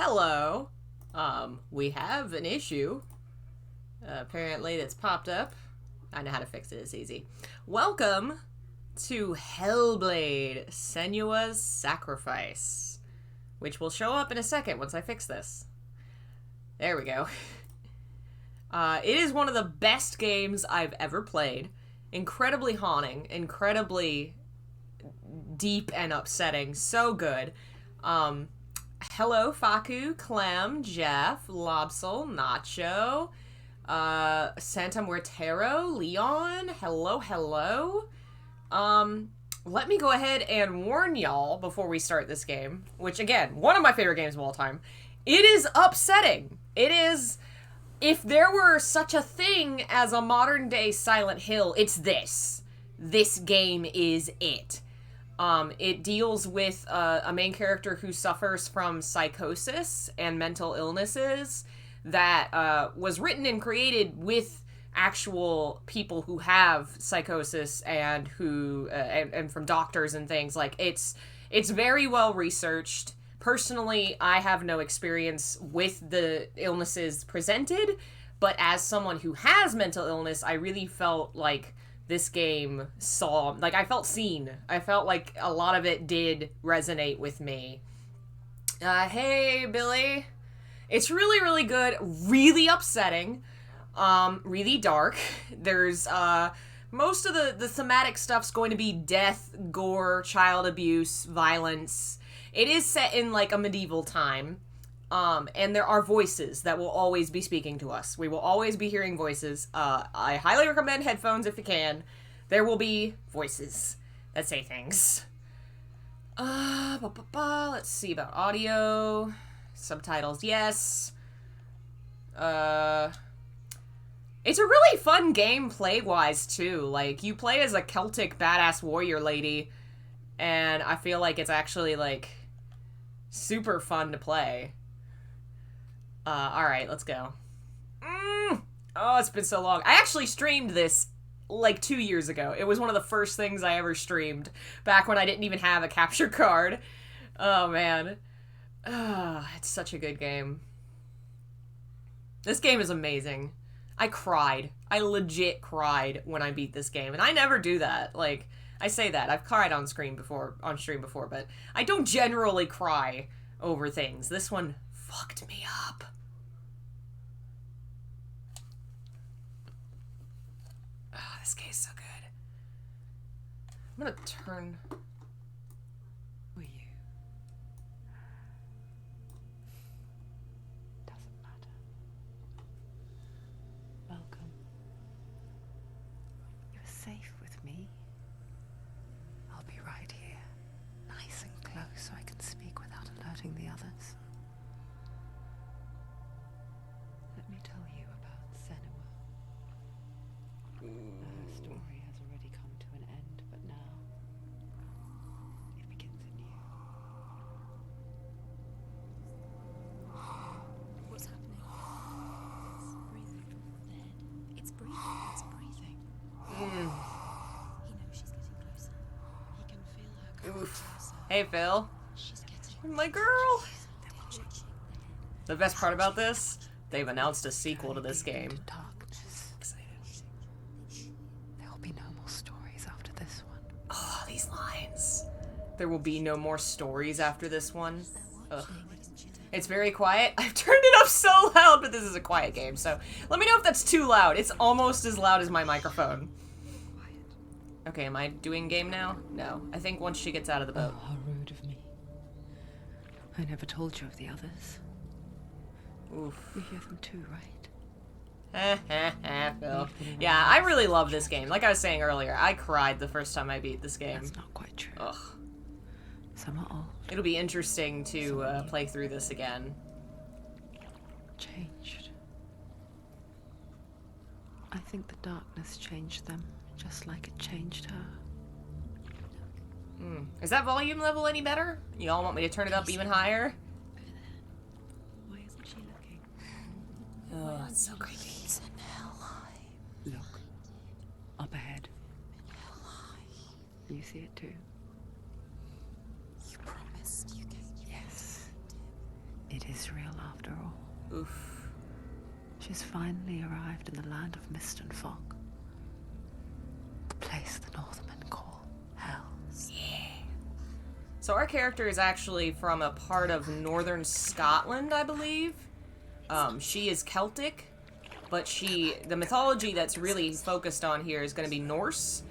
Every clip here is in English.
Hello. We have an issue, apparently, that's popped up. I know how to fix it, it's easy. Welcome to Hellblade Senua's Sacrifice, which will show up in a second once I fix this. There we go. It is one of the best games I've ever played. Incredibly haunting, incredibly deep and upsetting. So good. Hello, Faku, Clem, Jeff, Lobsel, Nacho, Santa Muertero, Leon, hello. Let me go ahead and warn y'all before we start this game, which, again, one of my favorite games of all time. It is upsetting. It is... If there were such a thing as a modern-day Silent Hill, it's this. This game is it. It deals with a main character who suffers from psychosis and mental illnesses that was written and created with actual people who have psychosis and who and from doctors and things. Like, it's very well researched. Personally, I have no experience with the illnesses presented, but as someone who has mental illness, I really felt like this game I felt seen. I felt like a lot of it did resonate with me. Hey, Billy. It's really, really good. Really upsetting. Really dark. There's, most of the thematic stuff's going to be death, gore, child abuse, violence. It is set in, like, a medieval time. And there are voices that will always be speaking to us. We will always be hearing voices. I highly recommend headphones if you can. There will be voices that say things. Let's see about audio. Subtitles, yes. It's a really fun game play-wise, too. Like, you play as a Celtic badass warrior lady, and I feel like it's actually, like, super fun to play. Alright, let's go. Oh, it's been so long. I actually streamed this, like, 2 years ago. It was one of the first things I ever streamed, back when I didn't even have a capture card. Oh, man. It's such a good game. This game is amazing. I cried. I legit cried when I beat this game, and I never do that. Like, I say that. I've cried on stream before, but I don't generally cry over things. This one fucked me up. This game's so good. I'm gonna turn... Were you? Doesn't matter. Welcome. You're safe with me. I'll be right here, nice and close so I can speak without alerting the others. Let me tell you about Senua. Her story has already come to an end, but now it begins anew. What's happening? It's breathing. Dead. It's breathing. It's breathing. He knows she's getting closer. He can feel her coming closer. Hey, Phil. She's getting My girl. touching the head. The best part about this, they've announced a sequel to this game. Into darkness. Excited. There will be no more stories after this one. Oh, these lines. There will be no more stories after this one. Ugh. It's very quiet. I've turned it up so loud, but this is a quiet game, so let me know if that's too loud. It's almost as loud as my microphone. Okay, am I doing game now? No. I think once she gets out of the boat. Oh, how rude of me. I never told you of the others. Oof. You hear them too, right? Phil. Yeah, I really love this game. Like I was saying earlier, I cried the first time I beat this game. That's not quite true. Ugh. Some are old, It'll be interesting to play through this again. changed. I think the darkness changed them, just like it changed her. Is that volume level any better? Y'all want me to turn it up even higher? Why isn't she looking? Oh, it's so creepy. He's in Helheim. Look, up ahead. You see it too? You promised you gave Yes. It is real after all. Oof. She's finally arrived in the land of mist and fog. The place the Northmen call Hell. So our character is actually from a part of northern Scotland, I believe. She is Celtic, but the mythology that's really focused on here is going to be Norse.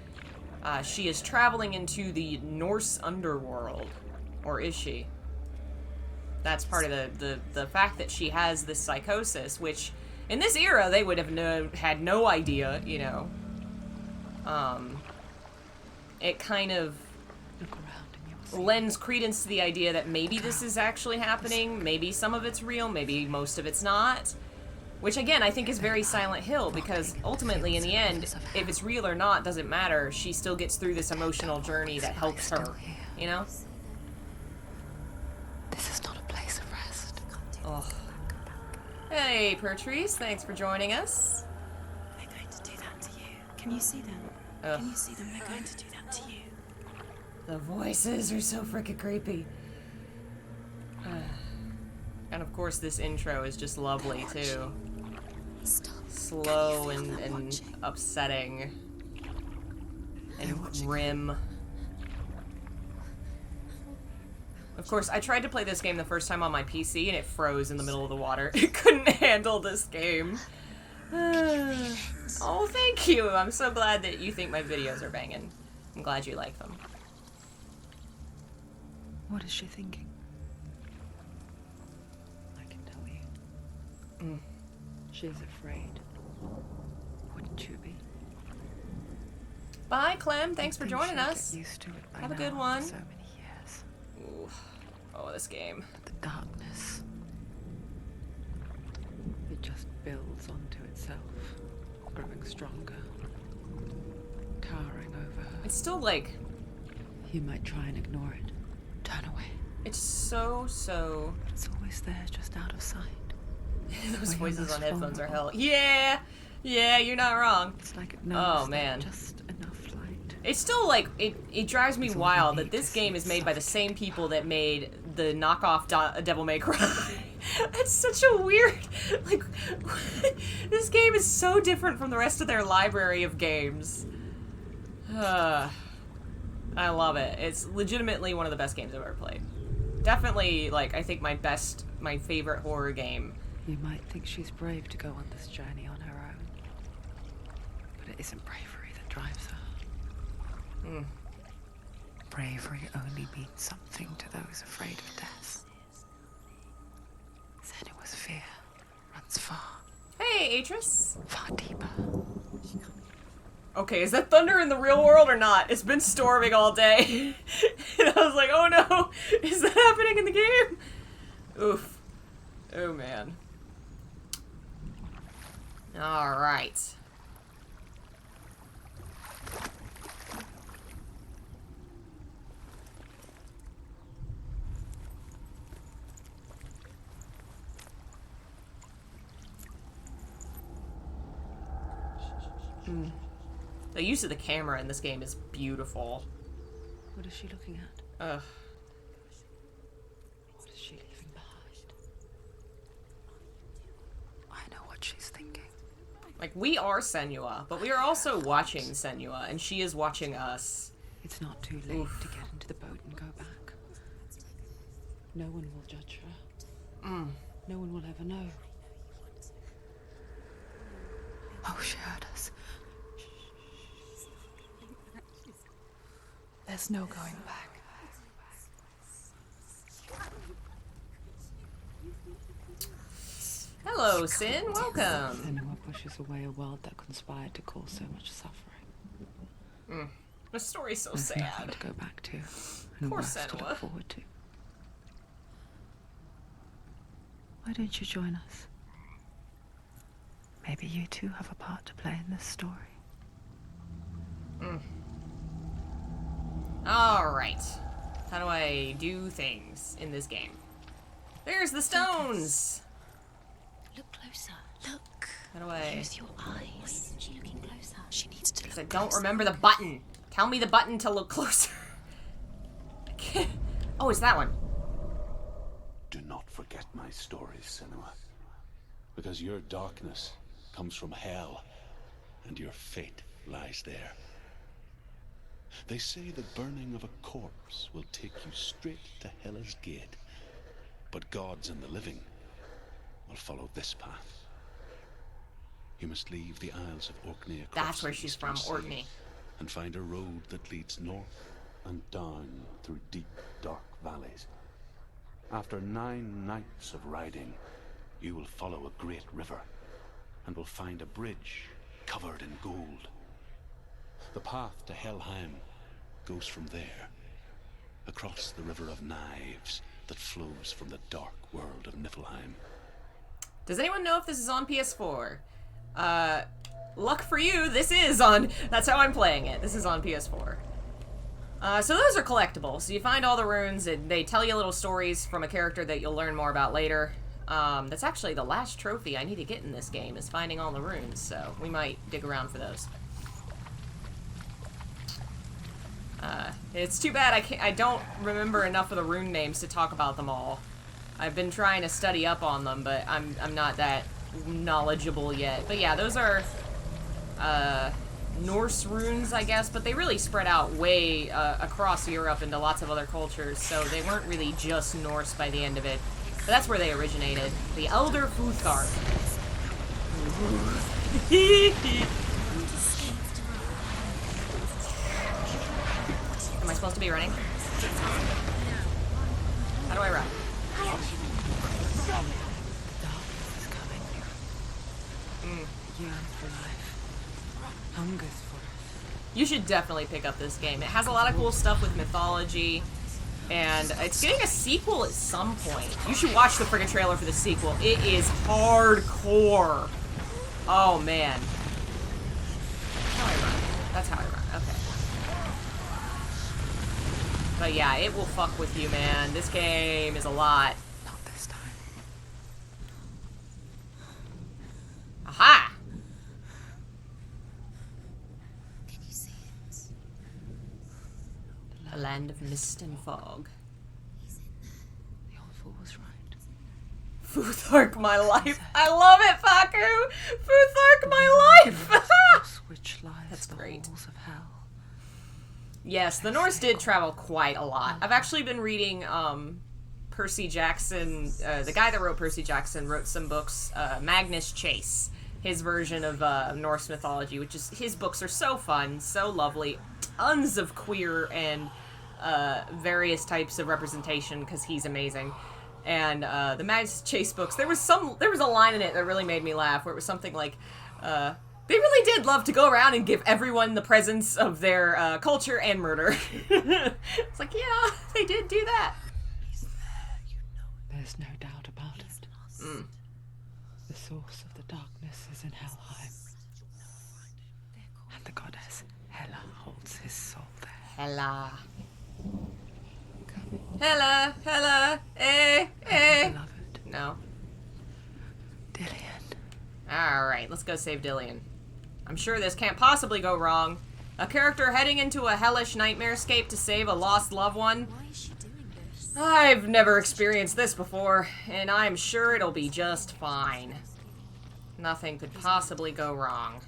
She is traveling into the Norse underworld. Or is she? That's part of the fact that she has this psychosis, which in this era they would have had no idea, you know. It kind of Look around and you'll see. lends credence to the idea that maybe this is actually happening, maybe some of it's real, maybe most of it's not. Which again, I think is very Silent Hill, because ultimately in the end, if it's real or not doesn't matter, she still gets through this emotional journey that helps her, you know? This is not a place of rest. Oh. Hey, Pertrice, thanks for joining us. They're going to do that to you. Can you see them? Ugh. Can you see them? They're going to do that to you. The voices are so freaking creepy. And of course this intro is just lovely too. Stop. Slow and upsetting. And grim. Of course, I tried to play this game the first time on my PC and it froze in the middle of the water. It couldn't handle this game. Oh, thank you. I'm so glad that you think my videos are banging. I'm glad you like them. What is she thinking? I can tell you. She's afraid. Wouldn't you be? Bye, Clem. Thanks for I think joining she'll us. Get used to it by Have a now good after one. So many years. Ooh. Oh, this game. The darkness. It just builds onto itself, growing stronger, towering over her. It's still like, You might try and ignore it. Turn away. it's so. It's always there, just out of sight. Those Where you're voices on most headphones are hell. vulnerable. Yeah, you're not wrong. It's like it knows Oh, man. just enough light. It's still like, it drives me It's all wild you that need this to game see is made by the suffering same people that made the knockoff Devil May Cry. That's such a weird, like, this game is so different from the rest of their library of games. I love it. It's legitimately one of the best games I've ever played. Definitely, like, I think my favorite horror game. You might think she's brave to go on this journey on her own. But it isn't bravery that drives her. Bravery only means something to those afraid of death. Senua's fear runs far, Hey, Atris. far deeper. Okay, is that thunder in the real world or not? It's been storming all day. And I was like, oh no, is that happening in the game? Oof. Oh man. Alright. The use of the camera in this game is beautiful. What is she looking at? Ugh. What is she leaving behind? I know what she's thinking. Like, we are Senua, but we are also watching Senua, and she is watching us. It's not too late to get into the boat and go back. No one will judge her. No one will ever know. Oh, she heard us. There's no going back. Hello, Sin. Welcome. Senua pushes away a world that conspired to cause so much suffering. The story's so There's nothing sad. to go back to, and Poor worse to Senua. look forward to. Why don't you join us? Maybe you too have a part to play in this story. Alright. How do I do things in this game? There's the stones! Look closer. Look. How do I... Use your eyes. Is she looking closer? She needs to look I don't closer. remember the button. Tell me the button to look closer. I can't... Oh, it's that one. Do not forget my stories, Senua, because your darkness comes from hell, and your fate lies there. They say the burning of a corpse will take you straight to Hela's gate, but gods and the living will follow this path. You must leave the Isles of Orkney across That's where the she's eastern from, sea, Orkney. and find a road that leads north and down through deep, dark valleys. After 9 nights of riding, you will follow a great river and will find a bridge covered in gold. The path to Helheim goes from there, across the River of Knives that flows from the dark world of Niflheim. Does anyone know if this is on PS4? Luck for you, this is on... That's how I'm playing it. This is on PS4. So those are collectibles. So you find all the runes, and they tell you little stories from a character that you'll learn more about later. That's actually the last trophy I need to get in this game, is finding all the runes, so we might dig around for those. It's too bad I don't remember enough of the rune names to talk about them all. I've been trying to study up on them, but I'm not that knowledgeable yet. But yeah, those are Norse runes, I guess, but they really spread out way across Europe into lots of other cultures, so they weren't really just Norse by the end of it. But that's where they originated. The Elder Futhark. Am I supposed to be running? How do I run? Darkness is coming. Yearns for life. Hungers for it. You should definitely pick up this game. It has a lot of cool stuff with mythology, and it's getting a sequel at some point. You should watch the friggin' trailer for the sequel. It is hardcore. Oh, man. That's how I run. That's how I run. Okay. But yeah, it will fuck with you, man. This game is a lot. Not this time. Aha! Can you see it? A land of mist and fog. The old fool was right. Futhark, my life. I love it, Faku! Futhark, my life! Across which lies That's the great. halls of hell. Yes, the Norse did travel quite a lot. I've actually been reading Percy Jackson. The guy that wrote Percy Jackson wrote some books. Magnus Chase, his version of Norse mythology, which is, his books are so fun, so lovely. Tons of queer and various types of representation, because he's amazing. And the Magnus Chase books, there was a line in it that really made me laugh, where it was something like, they really did love to go around and give everyone the presence of their culture and murder. It's like, yeah, they did do that. There's no doubt about it. The source of the darkness is in Helheim. And the goddess Hela holds his soul there. Hela. Hela, Hela, Beloved, No. Dillian. Alright, let's go save Dillian. I'm sure this can't possibly go wrong. A character heading into a hellish nightmarescape to save a lost loved one? Why is she doing this? I've never experienced this before, and I'm sure it'll be just fine. Nothing could possibly go wrong.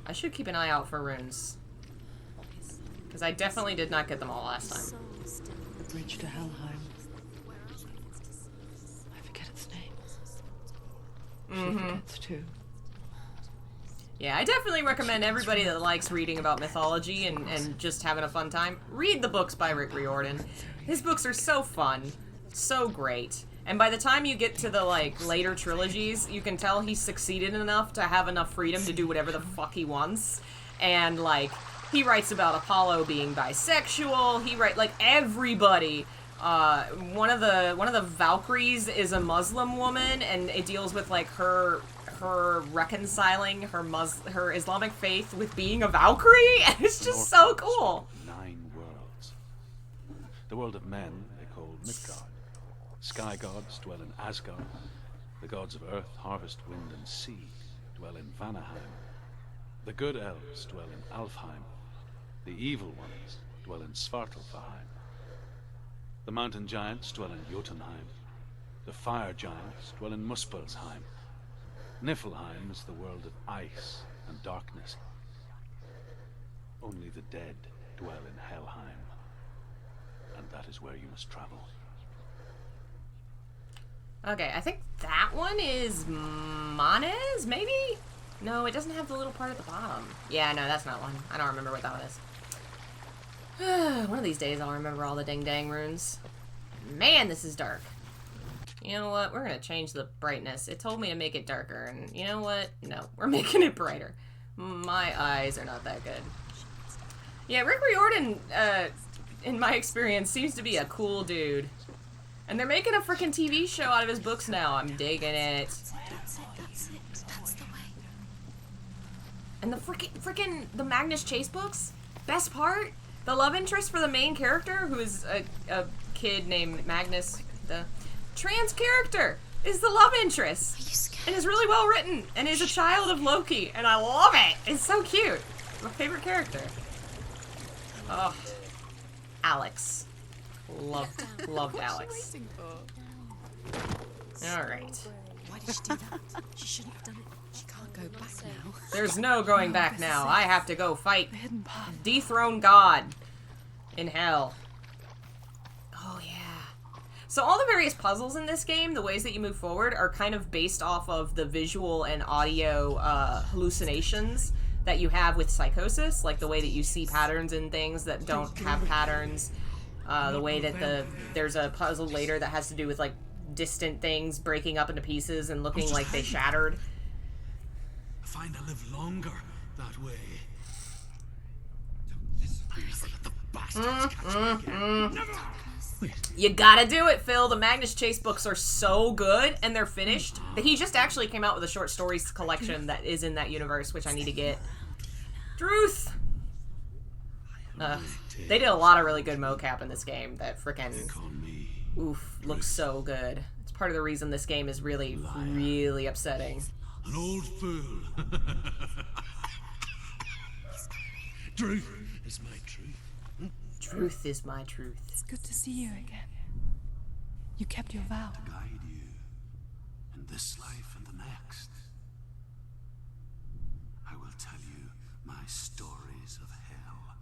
I should keep an eye out for runes, because I definitely did not get them all last time. Soul still. The bridge to Helheim. I forget its name. She forgets too. Yeah, I definitely recommend everybody that likes reading about mythology and just having a fun time, read the books by Rick Riordan. His books are so fun, so great. And by the time you get to the, like, later trilogies, you can tell he's succeeded enough to have enough freedom to do whatever the fuck he wants. And, like, he writes about Apollo being bisexual, like, everybody. One of the Valkyries is a Muslim woman, and it deals with, like, her reconciling her Islamic faith with being a Valkyrie, and it's just so cool. 9 worlds. The world of men they call Midgard. Sky gods dwell in Asgard. The gods of earth, harvest, wind, and sea dwell in Vanaheim. The good elves dwell in Alfheim. The evil ones dwell in Svartalfheim. The mountain giants dwell in Jotunheim. The fire giants dwell in Muspelheim. Niflheim is the world of ice and darkness. Only the dead dwell in Helheim. And that is where you must travel. Okay, I think that one is Manes, maybe? No, it doesn't have the little part at the bottom. Yeah, no, that's not one. I don't remember what that one is. One of these days I'll remember all the ding-dang runes. Man, this is dark. You know what? We're going to change the brightness. It told me to make it darker, and you know what? No, we're making it brighter. My eyes are not that good. Yeah, Rick Riordan, in my experience, seems to be a cool dude. And they're making a freaking TV show out of his books now. I'm digging it. That's the way. And the freaking the Magnus Chase books? Best part? The love interest for the main character, who is a kid named Magnus, the trans character, is the love interest. Are you scared? And is really well written, and is a child of Loki, and I love it. It's so cute. My favorite character. Oh, Alex. Loved Alex. All right. Why did she do that? She shouldn't have done it. She can't go back now. There's no going back now. I have to go fight The hidden path. dethrone God in hell. Oh yeah. So all the various puzzles in this game, the ways that you move forward, are kind of based off of the visual and audio hallucinations that you have with psychosis, like the way that you see patterns in things that don't have patterns. The way that there's a puzzle later that has to do with like distant things breaking up into pieces and looking like they shattered. I find I live longer that way. You gotta do it, Phil. The Magnus Chase books are so good, and they're finished. He just actually came out with a short stories collection that is in that universe, which I need to get. Druth! They did a lot of really good mocap in this game that frickin' oof, looks so good. It's part of the reason this game is really, really upsetting. An old fool. Truth is my truth. Truth is my truth. It's good to see you again. You kept your vow. Guide you in this life and the next. I will tell you my stories of hell,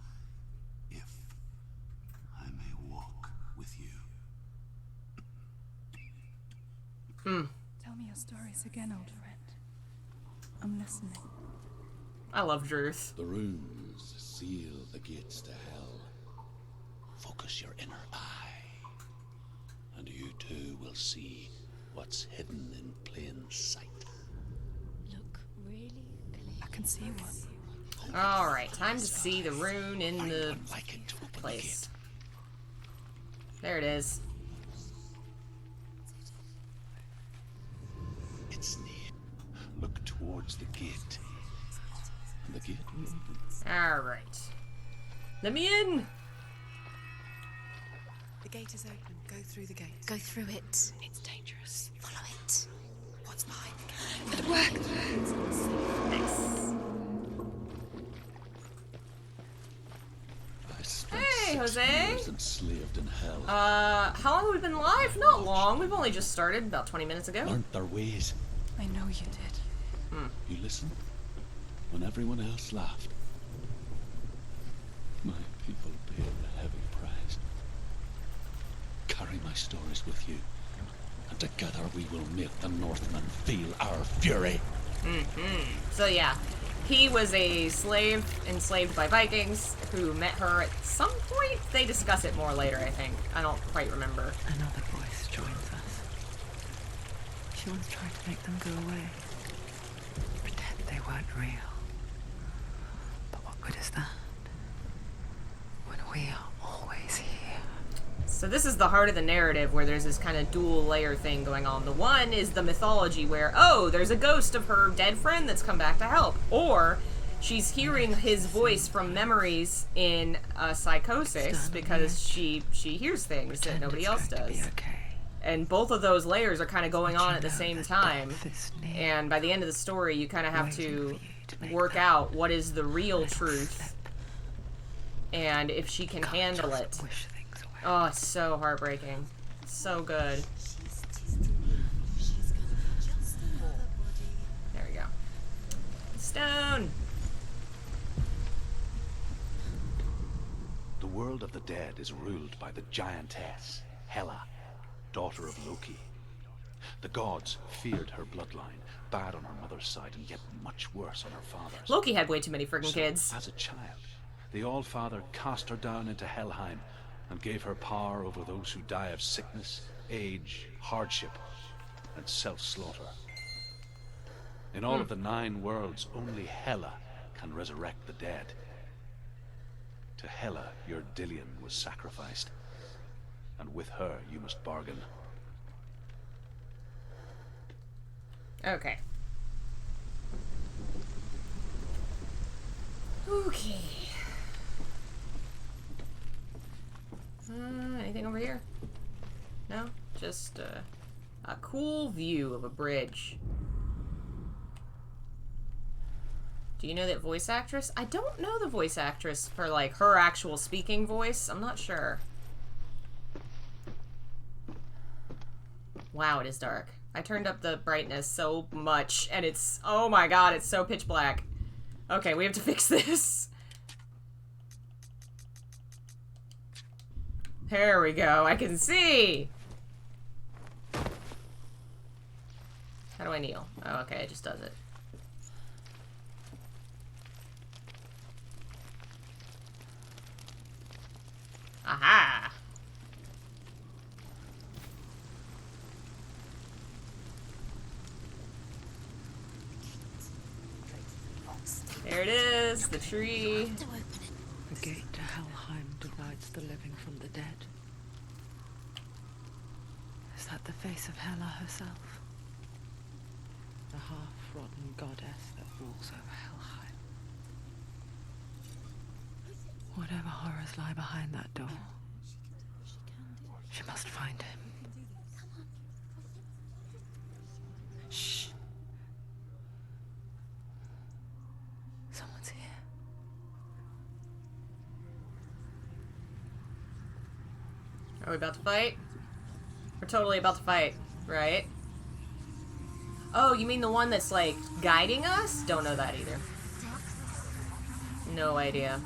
if I may walk with you. Tell me your stories again, old friend. I'm listening. I love Druth. The runes seal the gates to hell. Focus your inner eye, and you too will see what's hidden in plain sight. Look really clear. I can see one. Alright, time to see the rune in Find the one like it to open the place. gate. There it is. It's near. Look towards the gate. And the gate will open. Alright. Let me in! The gate is open. Go through the gate. Go through it. It's dangerous. Follow it. What's behind the gate? It worked. Nice. I spent Hey, 6 Jose. years enslaved in hell. How long have we been live? Not long. We've only just started, about 20 minutes ago. Learned their ways. I know you did. You listened when everyone else laughed. My people paid a heavy price. Carry my stories with you, and together we will make the Northmen feel our fury. So yeah, he was a slave enslaved by Vikings who met her at some point. They discuss it more later, I think. I don't quite remember. Another voice joins us. She once tried to make them go away. Pretend they weren't real. But what good is that? When we are always here. So this is the heart of the narrative, where there's this kind of dual layer thing going on. The one is the mythology where, oh, there's a ghost of her dead friend that's come back to help. Or she's hearing his voice from memories in psychosis because she hears things that nobody else does. Okay. And both of those layers are kind of going on at the same that time. death is near. And by the end of the story, you kind of have Waiting to for you to make work that out what is the real little truth slip. and if she can handle it. Wish things away. Oh, it's so heartbreaking. So good. She's just world of the dead is ruled by the giantess, Hela, daughter of Loki. The gods feared her bloodline, bad on her mother's side and yet much worse on her father's. Loki had way too many friggin' So, kids. as a child, the All-Father cast her down into Helheim and gave her power over those who die of sickness, age, hardship, and self-slaughter. In all of the 9 worlds, only Hela can resurrect the dead. To Hela, your Dillion was sacrificed, and with her you must bargain. Okay. Okay. Anything over here? No? Just a cool view of a bridge. Do you know that voice actress? I don't know the voice actress for, like, her actual speaking voice. I'm not sure. Wow, it is dark. I turned up the brightness so much, and it's... Oh my god, it's so pitch black. Okay, we have to fix this. There we go, I can see! How do I kneel? Oh, okay, it just does it. Aha! There it is, the tree. The gate to Helheim divides the living from the dead. Is that the face of Hela herself? The half-rotten goddess that rules over Helheim. Whatever horrors lie behind that door, she must find him. Shh. Someone's here. Are we about to fight? We're totally about to fight, right? Oh, you mean the one that's, like, guiding us? Don't know that either. No idea.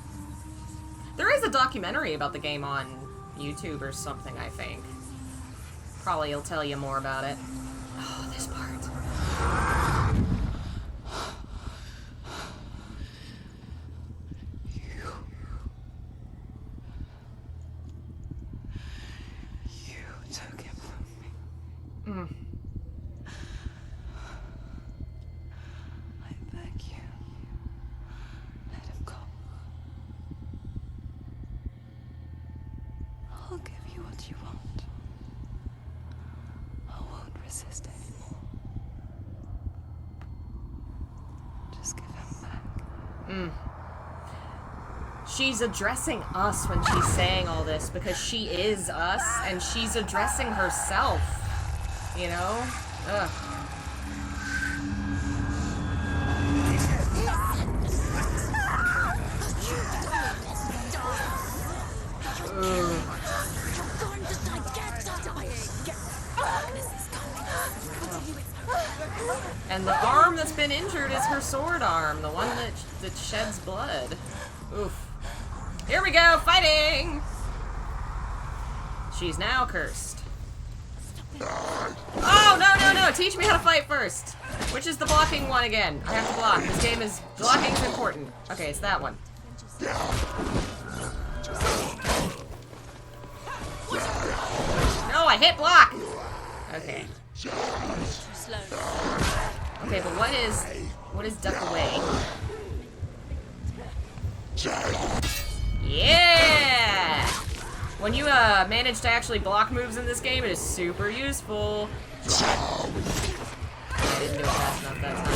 There is a documentary about the game on YouTube or something, I think. Probably will tell you more about it. Oh, this part. You took him from me. Mm. I beg you. Let him go. I'll give you what you want. I won't resist anymore. Just give him back. Mm. She's addressing us when she's saying all this because she is us and she's addressing herself. You know? Ugh. And the arm that's been injured is her sword arm, the one that sheds blood. Oof. Here we go, fighting! She's now cursed. Oh, no! Teach me how to fight first. Which is the blocking one again? I have to block. This game is... Blocking's important. Okay, it's that one. No, I hit block! Okay. Okay, but what is duck away? Yeah! When you manage to actually block moves in this game, it is super useful. I didn't do it fast enough that time.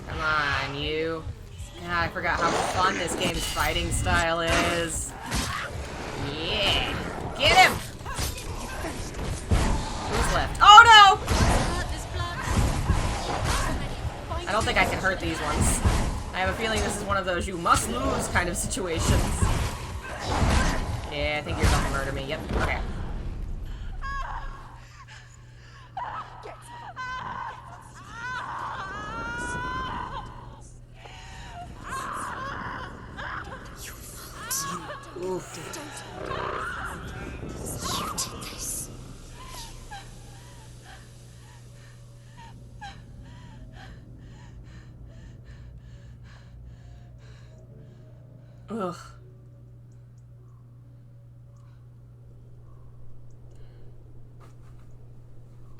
Come on, you. God, I forgot how fun this game's fighting style is. Yeah! Get him! Who's left? Oh no! I don't think I can hurt these ones. I have a feeling this is one of those you must lose kind of situations. Yeah, I think you're about to murder me. Yep. Okay. Oof. You did this. Ugh.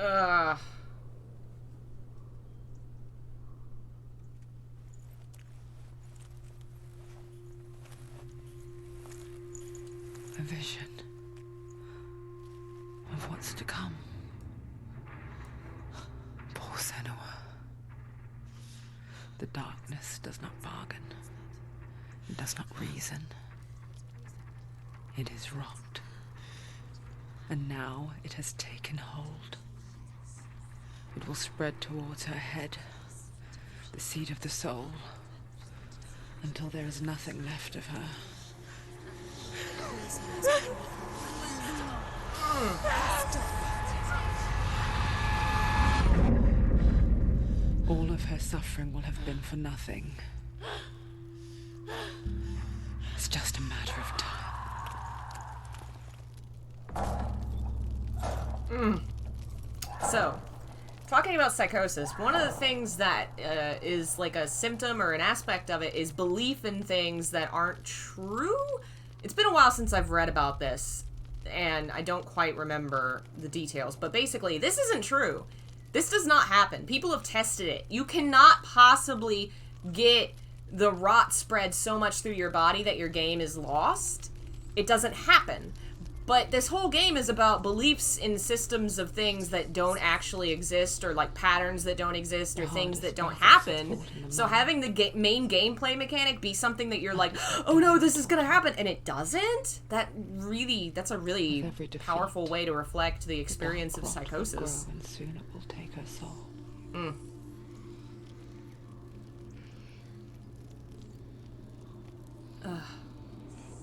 Ugh. A vision of what's to come. Poor Senua. The darkness does not bargain. It does not reason. It is wrought. And now it has taken hold. It will spread towards her head, the seat of the soul, until there is nothing left of her. All of her suffering will have been for nothing. It's just a matter of time. So, talking about psychosis, one of the things that is like a symptom or an aspect of it is belief in things that aren't true. It's been a while since I've read about this, and I don't quite remember the details, but basically, this isn't true. This does not happen. People have tested it. You cannot possibly get the rot spread so much through your body that your game is lost. It doesn't happen. But this whole game is about beliefs in systems of things that don't actually exist, or like patterns that don't exist, or things that don't happen. So having the main gameplay mechanic be something that you're like, oh no, this is gonna happen, and it doesn't, that's a really powerful way to reflect the experience of psychosis. And soon it will take her soul.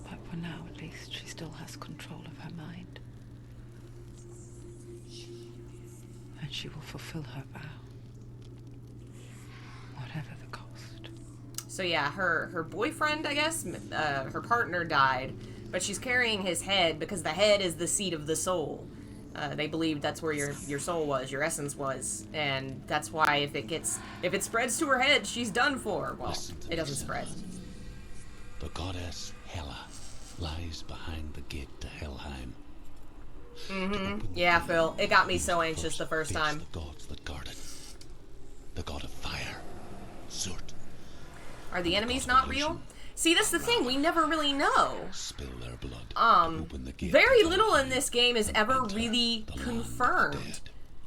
But for now, at least, she still has control of her mind. And she will fulfill her vow. Whatever the cost. So yeah, her boyfriend, I guess, her partner died, but she's carrying his head because the head is the seat of the soul. They believed that's where your soul was, your essence was, and that's why if it spreads to her head, she's done for. Well, it doesn't spread. The goddess Hela lies behind the gate to Helheim. Yeah, Phil, it got me so anxious the first time. The gods that guard it. The god of fire, Zurt. Are the enemies not real? See, that's the thing, we never really know. Spill their blood. Open the gate Very little in this game is ever really confirmed.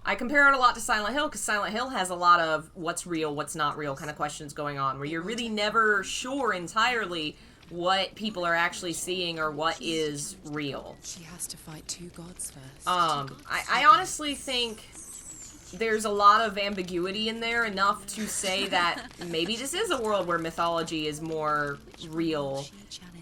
I compare it a lot to Silent Hill, because Silent Hill has a lot of what's real, what's not real kind of questions going on, where you're really never sure entirely what people are actually seeing or what is real. She has to fight two gods first. I honestly think there's a lot of ambiguity in there, enough to say that maybe this is a world where mythology is more real.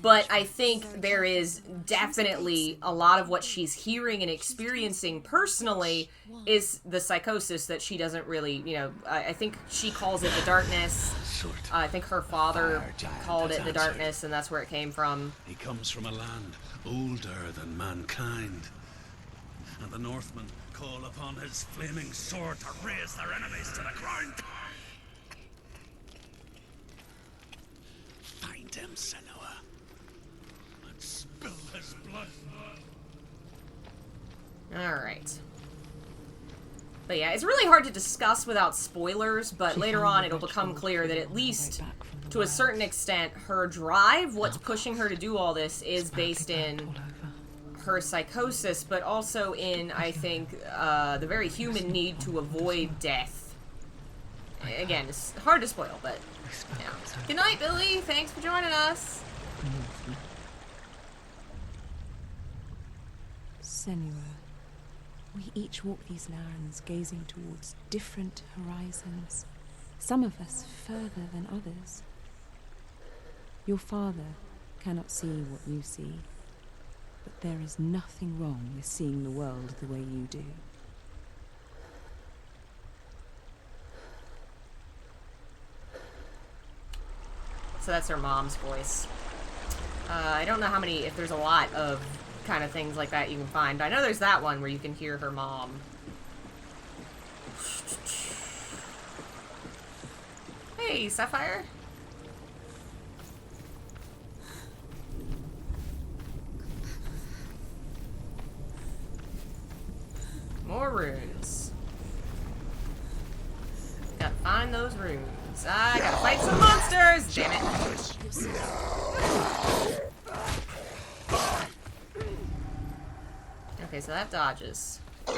But I think there is definitely a lot of what she's hearing and experiencing personally is the psychosis that she doesn't really, I think she calls it the darkness. I think her father called it the darkness, and that's where it came from. He comes from a land older than mankind. And the Northmen call upon his flaming sword to raise their enemies to the ground. Find him, Senua, and spill his blood. Alright. But yeah, it's really hard to discuss without spoilers, but later on it'll become clear that at least to a certain extent, her drive, what's pushing her to do all this, is based in her psychosis, but also in, I think, the very human need to avoid death. Again, it's hard to spoil, but yeah. Good night, Billy. Thanks for joining us. Senua, we each walk these lands gazing towards different horizons, some of us further than others. Your father cannot see what you see, but there is nothing wrong with seeing the world the way you do. So that's her mom's voice. I don't know how many, if there's a lot of kind of things like that you can find. I know there's that one where you can hear her mom. Hey, Sapphire. More runes. Gotta find those runes. I gotta fight some monsters! Damn it. Okay, so that dodges. Okay,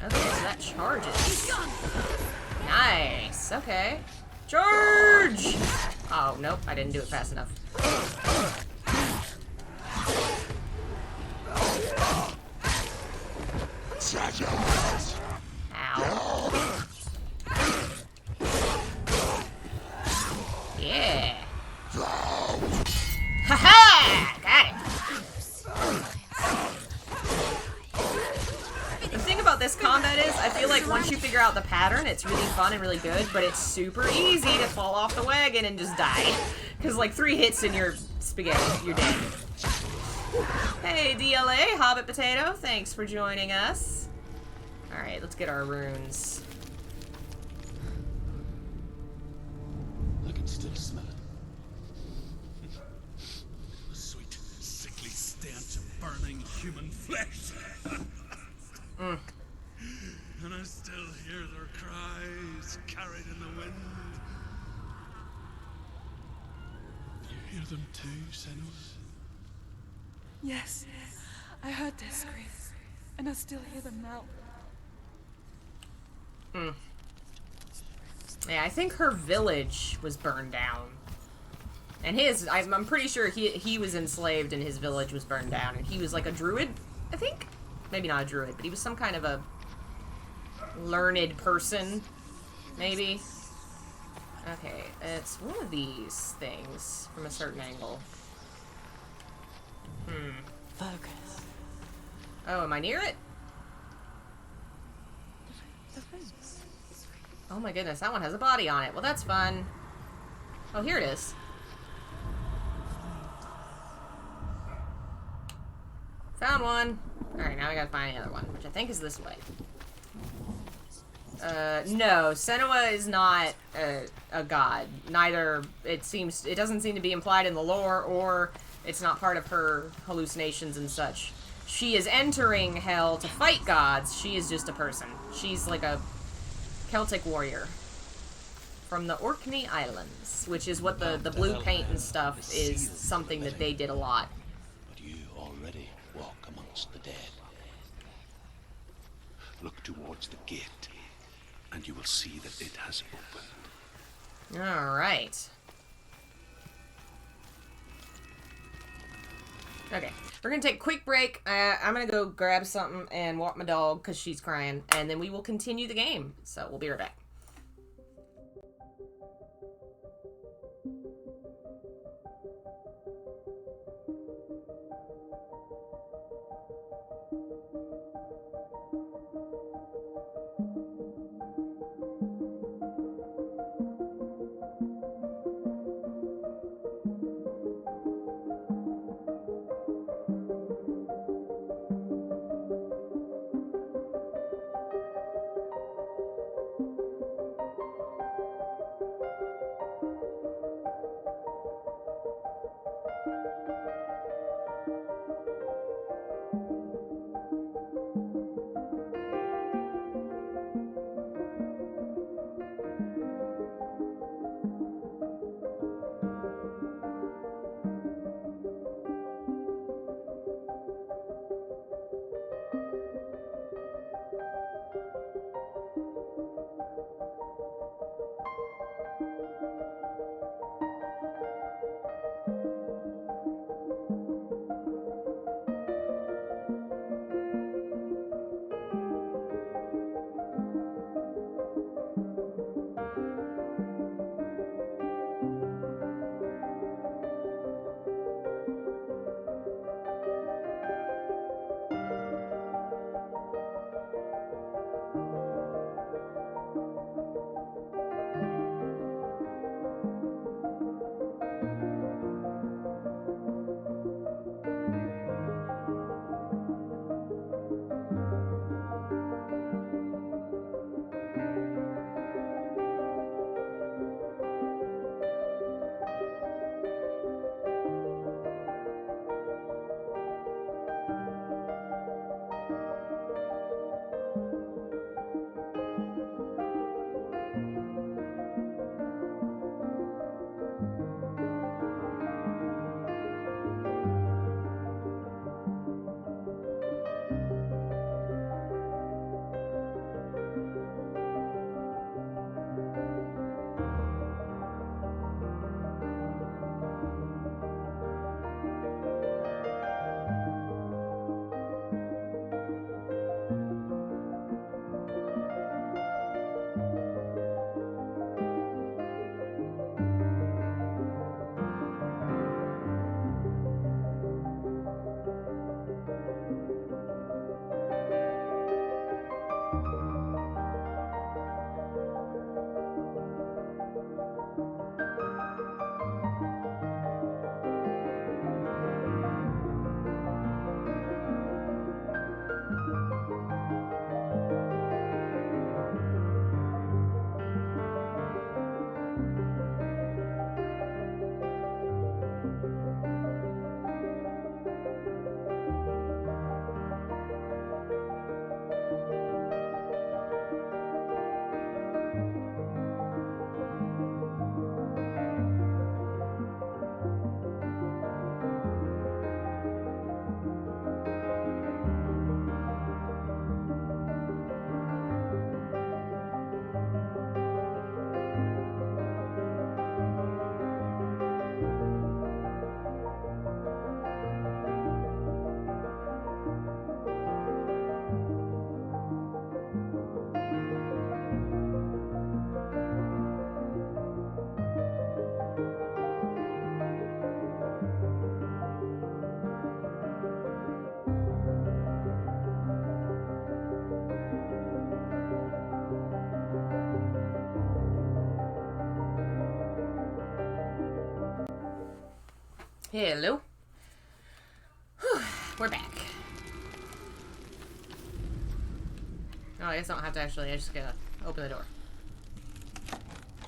so that charges. Nice, okay. Charge! Oh, nope, I didn't do it fast enough. Ow. Yeah. Haha! Got it. The thing about this combat is, I feel like once you figure out the pattern, it's really fun and really good, but it's super easy to fall off the wagon and just die. Because like 3 hits and you're spaghetti, you're dead. Hey DLA, Hobbit Potato, thanks for joining us. Alright, let's get our runes. I can still smell it. The sweet, sickly stench of burning human flesh. And I still hear their cries carried in the wind. You hear them too, Senua? Yes, I heard their screams, and I still hear them now. Yeah, I think her village was burned down. And his, I'm pretty sure he was enslaved and his village was burned down. And he was like a druid, I think? Maybe not a druid, but he was some kind of a learned person, maybe? Okay, it's one of these things from a certain angle. Focus. Oh, am I near it? Oh my goodness, that one has a body on it. Well, that's fun. Oh, here it is. Found one. Alright, now we gotta find the other one, which I think is this way. No, Senua is not a god. Neither, it doesn't seem to be implied in the lore, or it's not part of her hallucinations and such. She is entering hell to fight gods. She is just a person. She's like a Celtic warrior from the Orkney Islands, which is what the blue paint and stuff is something that they did a lot. But you already walk amongst the dead. Look towards the gate, and you will see that it has opened. Alright. Okay, we're gonna take a quick break. I'm gonna go grab something and walk my dog because she's crying, and then we will continue the game. So we'll be right back. Hello. Whew, we're back. Oh, I guess I don't have to actually. I just gotta open the door.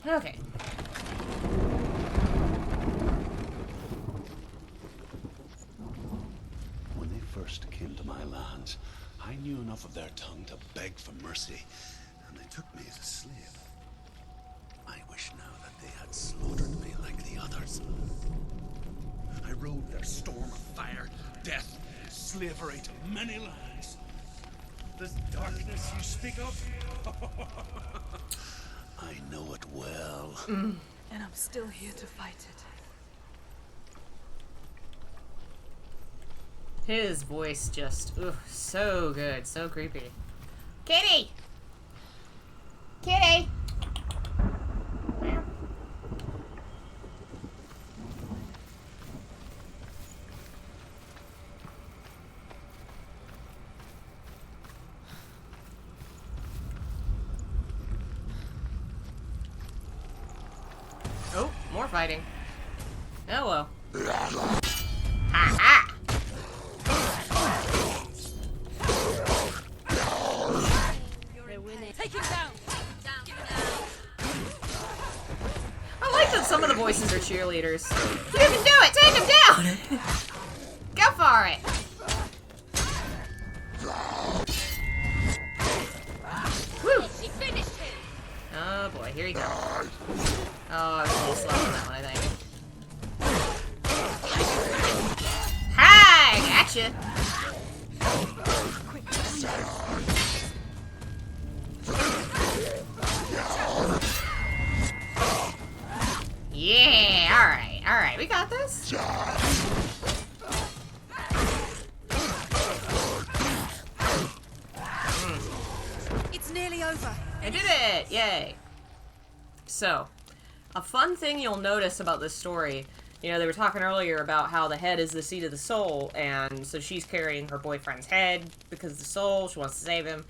Okay. When they first came to my lands, I knew enough of their tongue to beg for mercy, and they took me as a slave. I wish now that they had slaughtered me like the others. I rode their storm of fire, death, slavery to many lands. This darkness you speak of, I know it well. And I'm still here to fight it. His voice just, ugh, so good, so creepy. Kitty! Kitty! Oh, more fighting. Oh well. Ha ha! Take him down! I like that some of the voices are cheerleaders. You can do it! Take him down! Go for it! Woo! She finished him. Oh boy, here you go. Oh, I was a little slow on that one, I think. Hi! Gotcha! Yeah! Alright, we got this. It's nearly over. I did it! Yay! So, a fun thing you'll notice about this story, you know, they were talking earlier about how the head is the seat of the soul, and so she's carrying her boyfriend's head because of the soul, she wants to save him.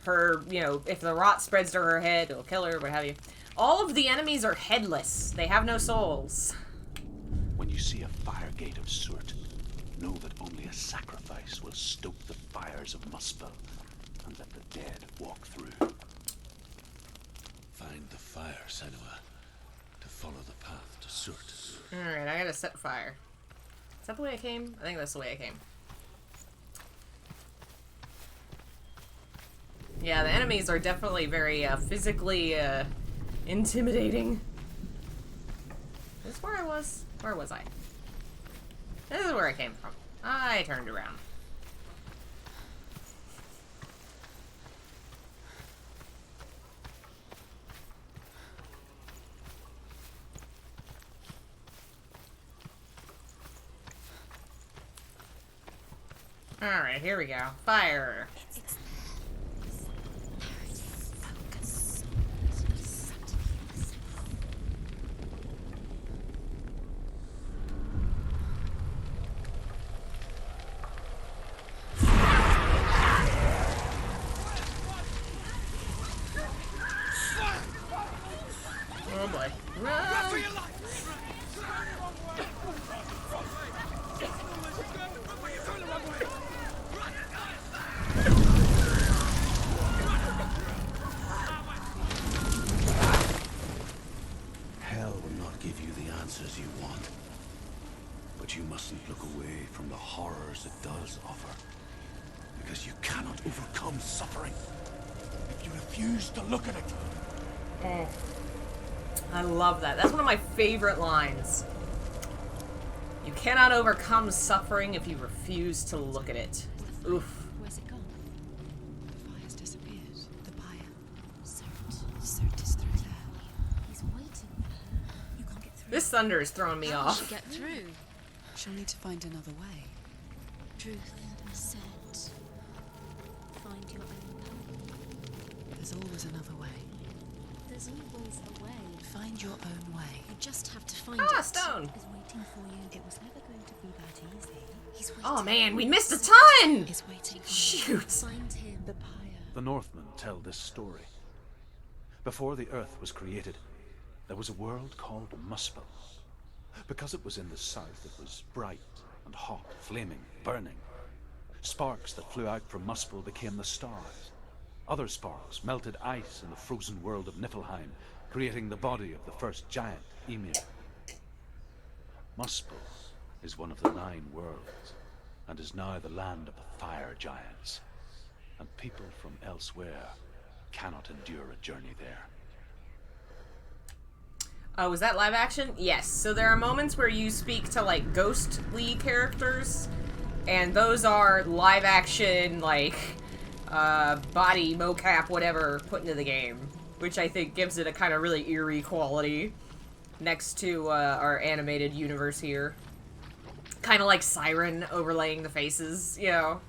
Her, you know, if the rot spreads to her head, it'll kill her, what have you. All of the enemies are headless. They have no souls. When you see a fire gate of Surt, know that only a sacrifice will stoke the fires of Muspel, and let the dead walk through. Find the fire, Senua, to follow the path to Surt. Alright, I gotta set fire. Is that the way I came? I think that's the way I came. Yeah, the enemies are definitely very physically intimidating. Is this where I was? Where was I? This is where I came from. I turned around. Alright, here we go. Fire. Oh boy. Run! Hell will not give you the answers you want. But you mustn't look away from the horrors it does offer. Because you cannot overcome suffering if you refuse to look at it. Oh. I love that. That's one of my favorite lines. You cannot overcome suffering if you refuse to look at it. Oof. Where's it gone? The fire's disappeared. The pyre. Surt is through there. He's waiting. You can't get through. This thunder is throwing me How will off. she get through? She'll need to find another way. Truth said, find your own path. There's always another way. There's always a way. Find your own way. You just have to find Ah, it. stone. He's waiting for you. It was never going to be that easy. He's waiting. Oh man, we missed a ton! Is waiting for Shoot. Find him. the pyre. The Northmen tell this story. Before the earth was created, there was a world called Muspel. Because it was in the south, it was bright and hot, flaming, burning. Sparks that flew out from Muspel became the stars. Other sparks melted ice in the frozen world of Niflheim, creating the body of the first giant, Ymir. Muspel is one of the 9 worlds, and is now the land of the fire giants. And people from elsewhere cannot endure a journey there. Oh, was that live action? Yes. So there are moments where you speak to, like, ghostly characters, and those are live action, like, body, mocap, whatever, put into the game. Which I think gives it a kind of really eerie quality next to our animated universe here. Kind of like Siren overlaying the faces, you know.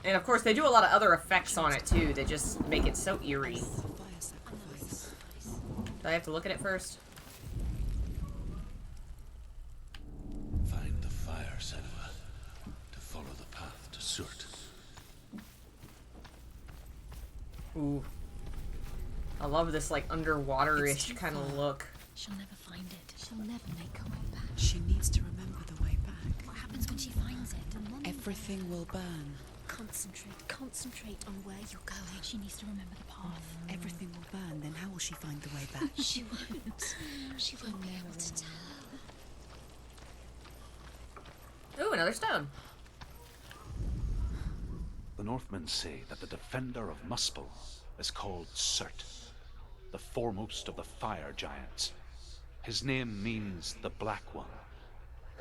And of course, they do a lot of other effects on it, too. They just make it so eerie. Do I have to look at it first? Find the fire, Senua, to follow the path to Surt. Ooh. I love this, like, underwater-ish kind of look. She'll never find it. She'll never make her way back. She needs to remember the way back. What happens when she finds it? And then Everything will burn. Concentrate on where you're going. She needs to remember the path. Everything will burn, then how will she find the way back? She won't. She won't be able to tell. Ooh, another stone. The Northmen say that the defender of Muspel is called Surt, the foremost of the fire giants. His name means the Black One,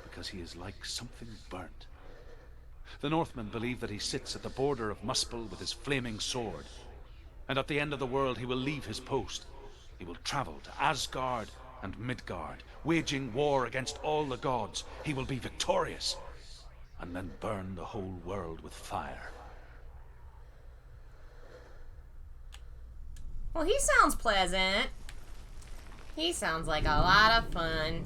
because he is like something burnt. The Northmen believe that he sits at the border of Muspel with his flaming sword, and at the end of the world he will leave his post. He will travel to Asgard and Midgard, waging war against all the gods. He will be victorious, and then burn the whole world with fire. Well, he sounds pleasant. He sounds like a lot of fun.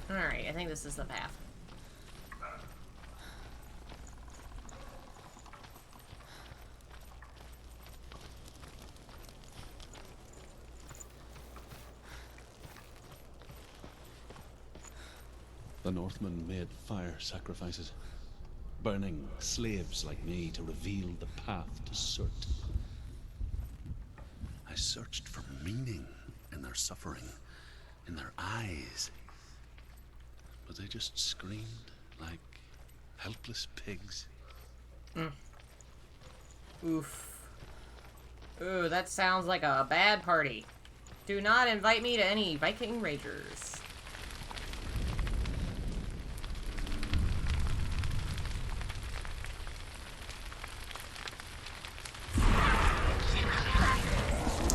Alright, I think this is the path. The Northmen made fire sacrifices, burning slaves like me to reveal the path to Surt. I searched for meaning in their suffering, in their eyes. But they just screamed like helpless pigs. Oof. Ooh, that sounds like a bad party. Do not invite me to any Viking Ragers.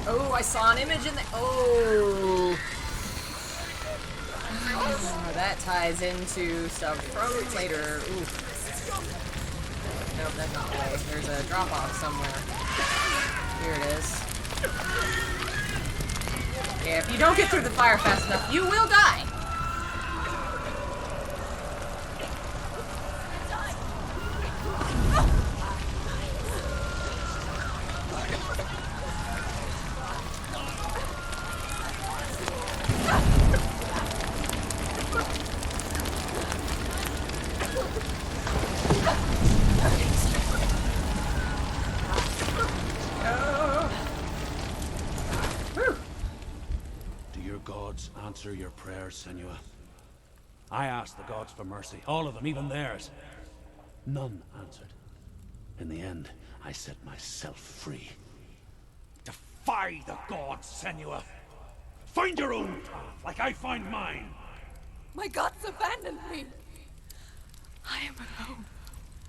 Oh, I saw an image in the... Oh! Oh, that ties into stuff from later. Ooh. Nope, that's not the way. There's a drop-off somewhere. Here it is. Yeah, if you don't get through the fire fast enough, you will die! Answer your prayers, Senua. I asked the gods for mercy, all of them, even theirs. None answered. In the end, I set myself free. Defy the gods, Senua! Find your own path, like I find mine! My gods abandoned me! I am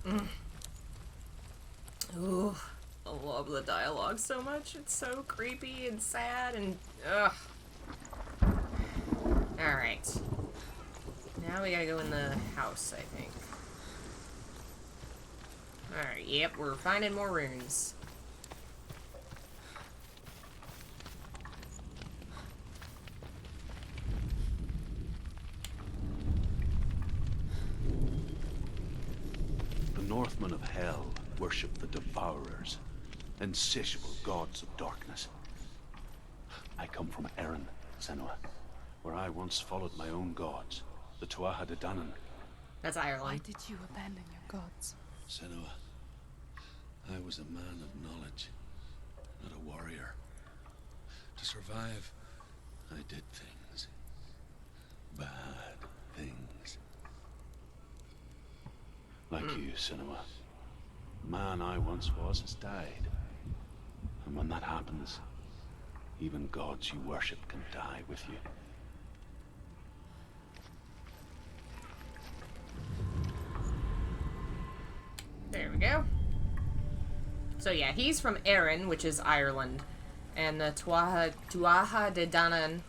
alone. Ooh, I love the dialogue so much. It's so creepy and sad and... ugh. Alright. Now we gotta go in the house, I think. Alright, yep, we're finding more runes. The Northmen of Hell worship the Devourers, insatiable gods of darkness. I come from Erin, Senua, where I once followed my own gods, the Tuatha De Danann. That's Why Ireland. did you abandon your gods? Senua, I was a man of knowledge, not a warrior. To survive, I did things. Bad things. Like you, Senua. The man I once was has died. And when that happens, even gods you worship can die with you. There we go. So yeah, he's from Erin, which is Ireland. And the Tuatha De Danann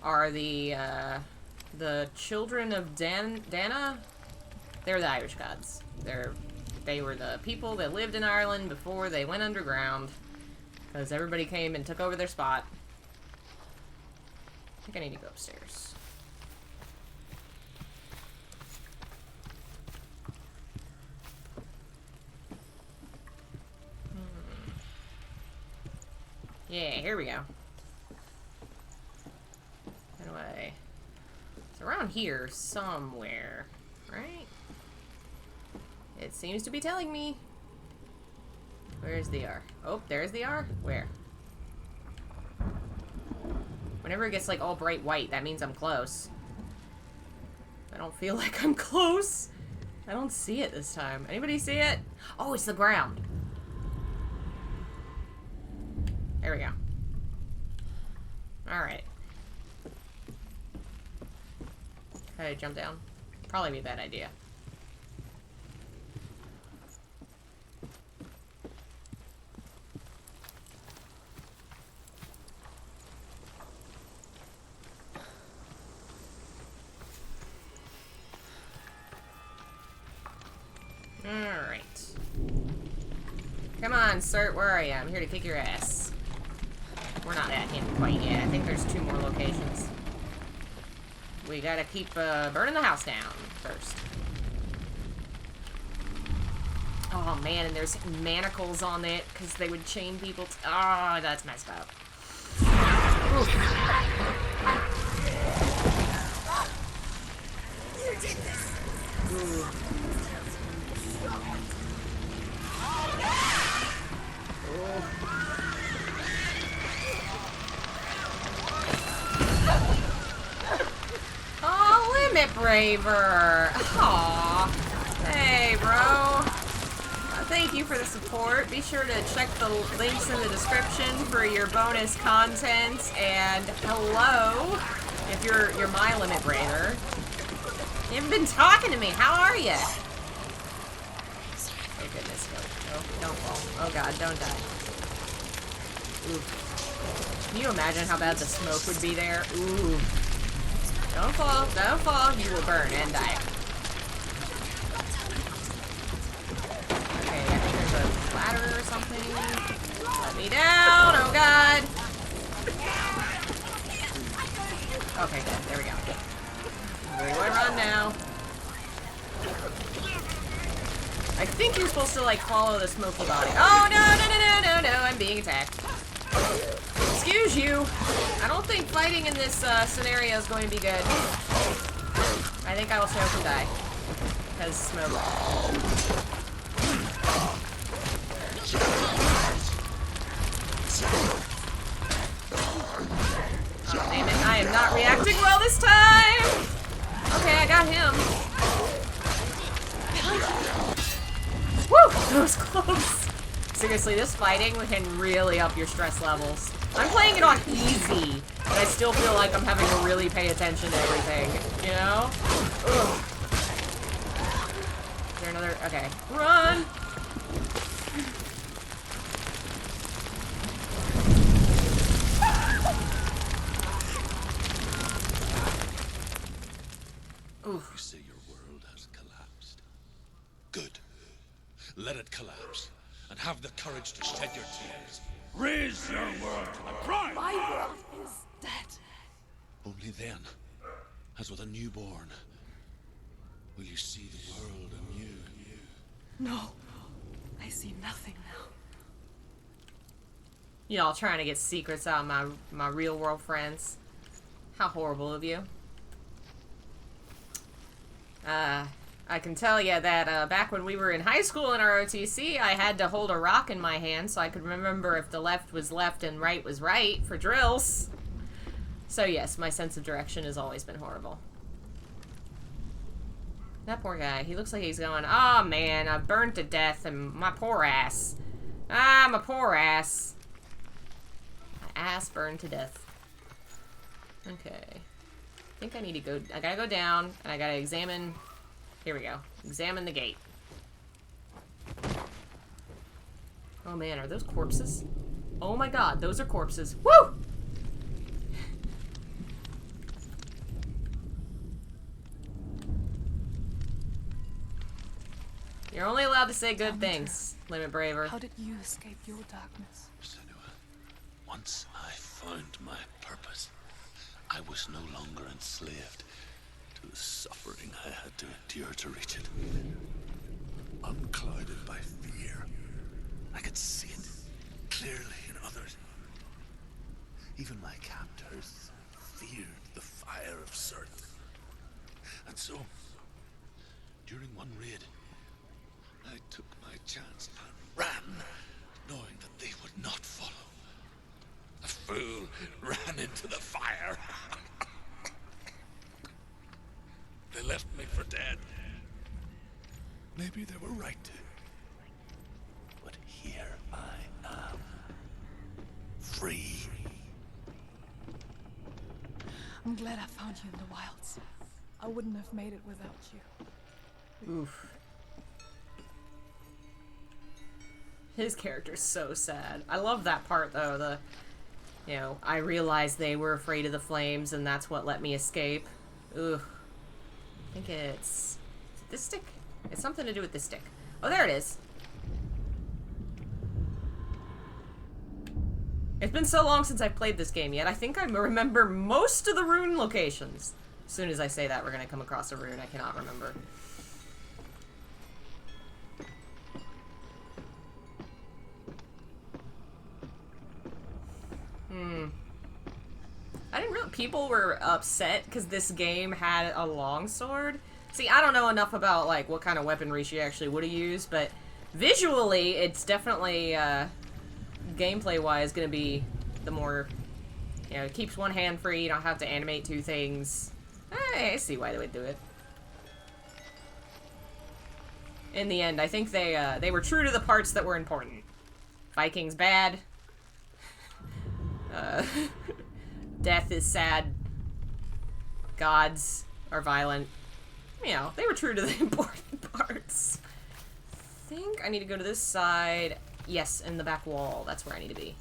are the children of Dana. They're the Irish gods. They were the people that lived in Ireland before they went underground. Because everybody came and took over their spot. I think I need to go upstairs. Yeah, here we go. Anyway, it's around here somewhere, right? It seems to be telling me. Where's the R? Oh, there's the R? Where? Whenever it gets like all bright white, that means I'm close. I don't feel like I'm close. I don't see it this time. Anybody see it? Oh, it's the ground. There we go. Alright. How do I jump down? Probably be a bad idea. Alright. Come on, sir. Where are you? I'm here to kick your ass. We're not at him quite yet. I think there's 2 more locations. We gotta keep burning the house down first. Oh man, and there's manacles on it because they would chain people. Oh, that's messed up. Ooh. Oh, Limit Braver. Aww. Hey, bro. Thank you for the support. Be sure to check the links in the description for your bonus content. And hello, if you're my Limit Braver. You haven't been talking to me. How are you? Oh goodness, don't fall. Oh god, don't die. Ooh. Can you imagine how bad the smoke would be there? Ooh. Don't fall, don't fall. You will burn and die. Okay, I think there's a ladder or something. Let me down. Oh god. Okay, good. There we go. Where do I run now? I think you're supposed to, like, follow the smoky body. Oh, no, I'm being attacked. Excuse you. I don't think fighting in this scenario is going to be good. I think I will choke and die. Because smoke. Oh, damn it. I am not reacting well this time! Okay, I got him. Woo! That was close. Seriously, this fighting can really up your stress levels. I'm playing it on easy, but I still feel like I'm having to really pay attention to everything, you know? Ugh. Is there another? Okay. Run! Oof. You say your world has collapsed. Good. Let it collapse, and have the courage to shed your tears. Raise your world to the prime! My world is dead. Only then, as with a newborn, will you see the world anew. No. I see nothing now. You all trying to get secrets out of my real world friends. How horrible of you. I can tell you that back when we were in high school in ROTC, I had to hold a rock in my hand so I could remember if the left was left and right was right for drills. So yes, my sense of direction has always been horrible. That poor guy, he looks like he's going, oh man, I burned to death and my poor ass. Ah, my poor ass. My ass burned to death. Okay. I think I need to go, I gotta go down and I gotta examine, here we go. Examine the gate. Oh man, are those corpses? Oh my god, those are corpses. Woo! You're only allowed to say good things, Limit Braver. How did you escape your darkness? Senua, once I found my purpose, I was no longer enslaved to the suffering I had to endure to reach it. Unclouded by fear, I could see it clearly in others. Even my captors feared the fire of Surt. And so, during one raid, I took my chance and ran, knowing that they would not follow. The fool ran into the fire. They left me for dead. Maybe they were right to. But here I am. Free. I'm glad I found you in the wilds. I wouldn't have made it without you. Oof. His character's so sad. I love that part though, you know, I realized they were afraid of the flames and that's what let me escape. Ugh. I think it's this stick? It's something to do with this stick. Oh, there it is. It's been so long since I've played this game yet. I think I remember most of the rune locations. As soon as I say that, we're gonna come across a rune I cannot remember. I didn't realize people were upset because this game had a longsword. See, I don't know enough about like what kind of weaponry she actually would have used, but visually, it's definitely gameplay-wise going to be the more, you know, it keeps one hand free. You don't have to animate two things. I see why they would do it. In the end, I think they were true to the parts that were important. Vikings bad. Death is sad. Gods are violent. You know, they were true to the important parts. I think I need to go to this side. Yes, in the back wall. That's where I need to be.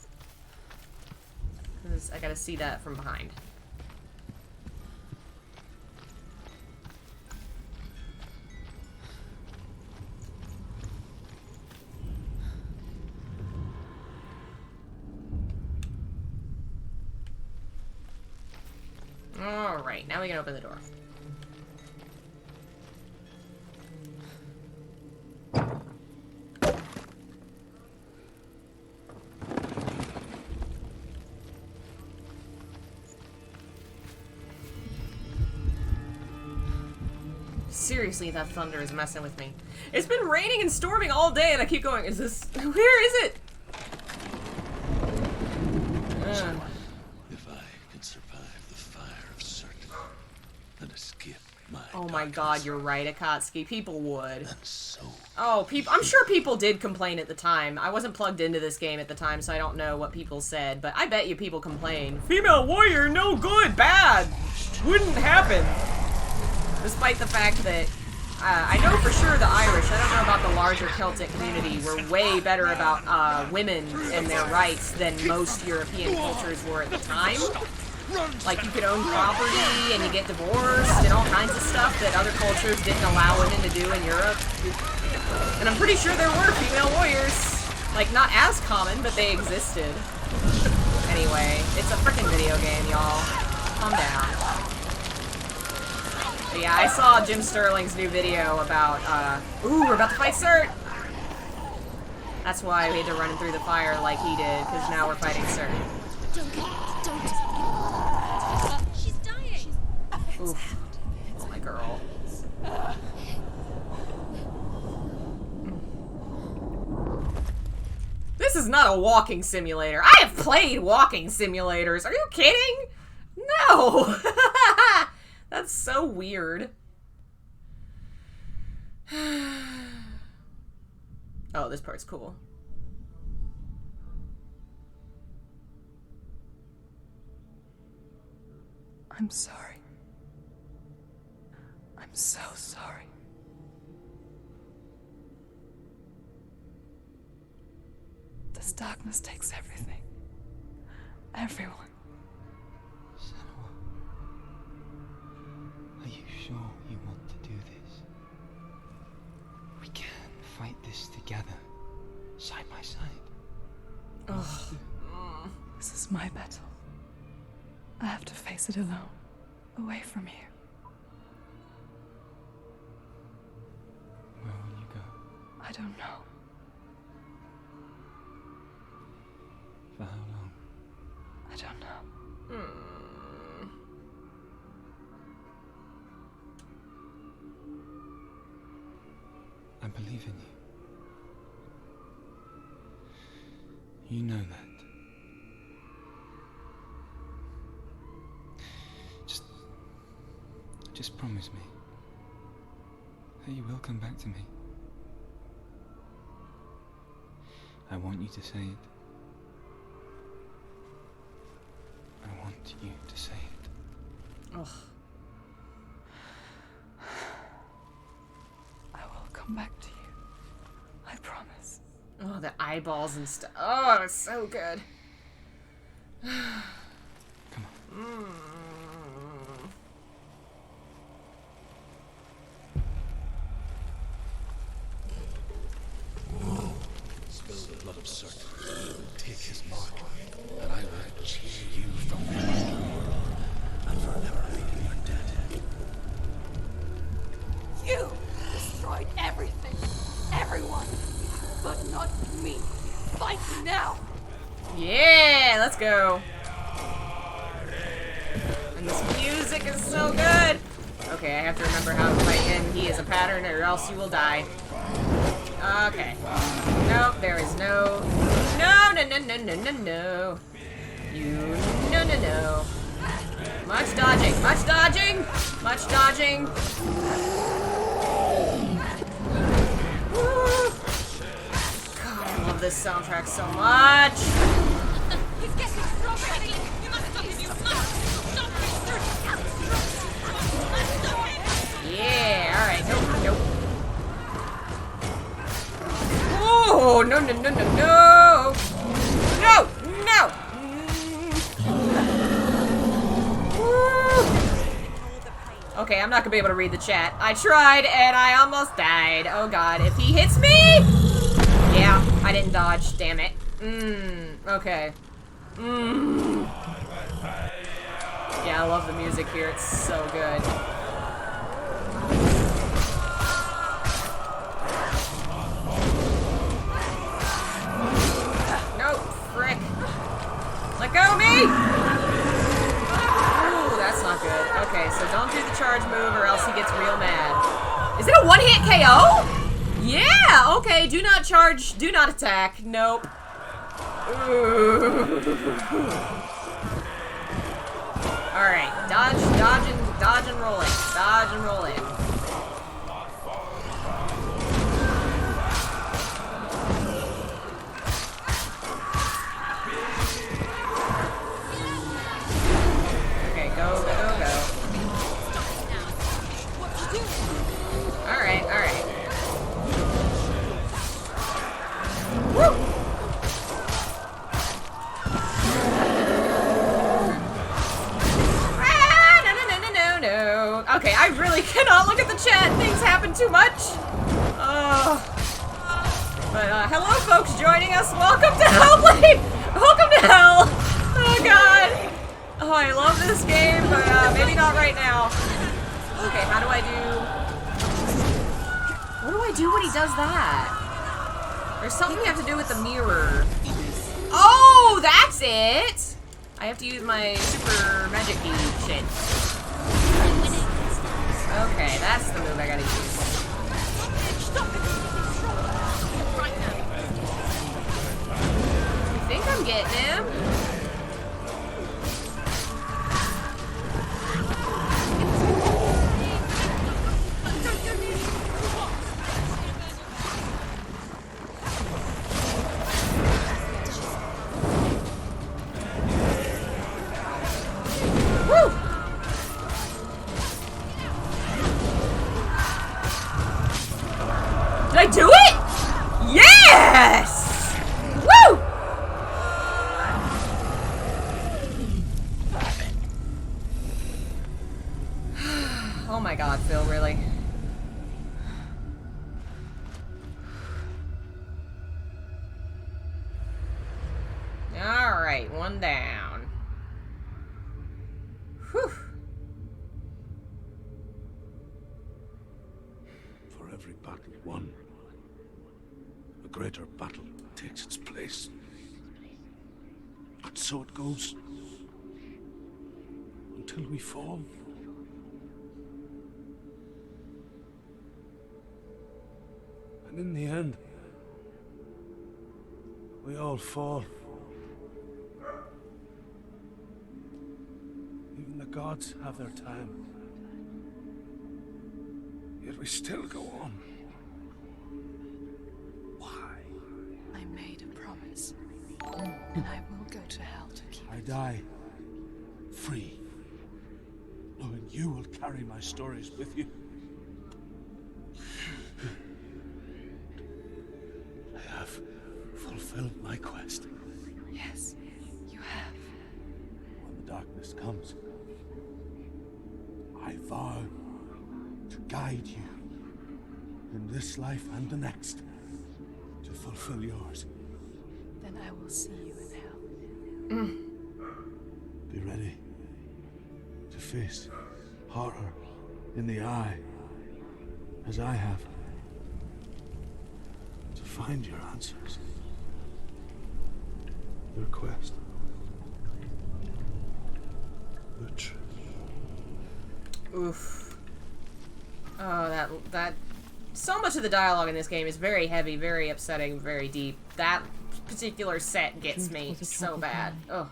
'Cause I gotta see that from behind. Alright, now we can open the door. Seriously, that thunder is messing with me. It's been raining and storming all day and I keep going, is this... Where is it? If I can survive the fire of Surt and escape my Oh my god, you're right, Akatsuki. People would. and so Oh, I'm sure people did complain at the time. I wasn't plugged into this game at the time, so I don't know what people said, but I bet you people complained. Female warrior, no good, bad! Wouldn't happen. Despite the fact that, I know for sure the Irish, I don't know about the larger Celtic community, were way better about women and their rights than most European cultures were at the time. Like, you could own property, and you get divorced, and all kinds of stuff that other cultures didn't allow women to do in Europe. And I'm pretty sure there were female warriors. Like, not as common, but they existed. Anyway, it's a frickin' video game, y'all. Calm down. But yeah, I saw Jim Sterling's new video about, ooh, we're about to fight Surt! That's why we had to run him through the fire like he did, because now we're fighting Sir. Don't. She's dying. Oof. Oh, my girl. This is not a walking simulator. I have played walking simulators. Are you kidding? No. That's so weird. Oh, this part's cool. I'm sorry. I'm so sorry. This darkness takes everything. Everyone. Senua, are you sure you want to do this? We can fight this together, side by side. Ugh. This is my battle. I have to face it alone, away from you. Where will you go? I don't know. For how long? I don't know. I believe in you. You know that. Just promise me that you will come back to me. I want you to say it. I want you to say it. Ugh. I will come back to you. I promise. Oh, the eyeballs and stuff. Oh, it's so good. Come on. Spill the blood of Circe. Take his mark, and I will cheer you from the underworld, and forever make you dead. You destroyed everything, everyone, but not me. Fight now. Yeah, let's go. And this music is so good. Okay, I have to remember how to fight him. He is a pattern, or else you will die. Okay. Nope, there is no. No, no, no, no, no, no, no. You. No, no, no. Much dodging, much dodging, much dodging. Woo. God, I love this soundtrack so much. He's getting stronger. You must stop him. You must stop him. Yeah, alright, nope, nope. Oh, no, no, no, no, no! No! No! Okay, I'm not gonna be able to read the chat. I tried, and I almost died. Oh god, if he hits me! Yeah, I didn't dodge, damn it. Okay. Yeah, I love the music here, it's so good. No, frick. Let go of me! Ooh, that's not good. Okay, so don't do the charge move or else he gets real mad. Is it a one-hit KO? Yeah, okay, do not charge, do not attack. Nope. Alright, dodge and roll in. Dodge and roll in. Okay, go, go, go. Alright, alright. Woo! Okay, I really cannot look at the chat. Things happen too much. But hello, folks joining us. Welcome to Hellblade. Welcome to Hell. Oh god. Oh, I love this game, but maybe not right now. Okay, how do I do? What do I do when he does that? There's something you have to do with the mirror. Oh, that's it! I have to use my super magic key shit. Okay, that's the move I gotta use. I think I'm getting him. Did I do it? Yes! Woo! Oh my god, Phil, really? Alright, one down. Whew. For every battle won, a greater battle takes its place. But so it goes. Until we fall. And in the end, we all fall. Even the gods have their time. Yet we still go on. Why? I made a promise. And I will go to hell to keep I die free, knowing you will carry my stories with you. I have fulfilled my quest. Yes, you have. When the darkness comes, I vow to guide you in this life and the next to fulfill yours. Then I will see you in hell. Be ready to face horror in the eye, as I have, to find your answers, your quest, the truth. Oof. Oh, that so much of the dialogue in this game is very heavy, very upsetting, very deep. That particular set gets me so bad. Ugh.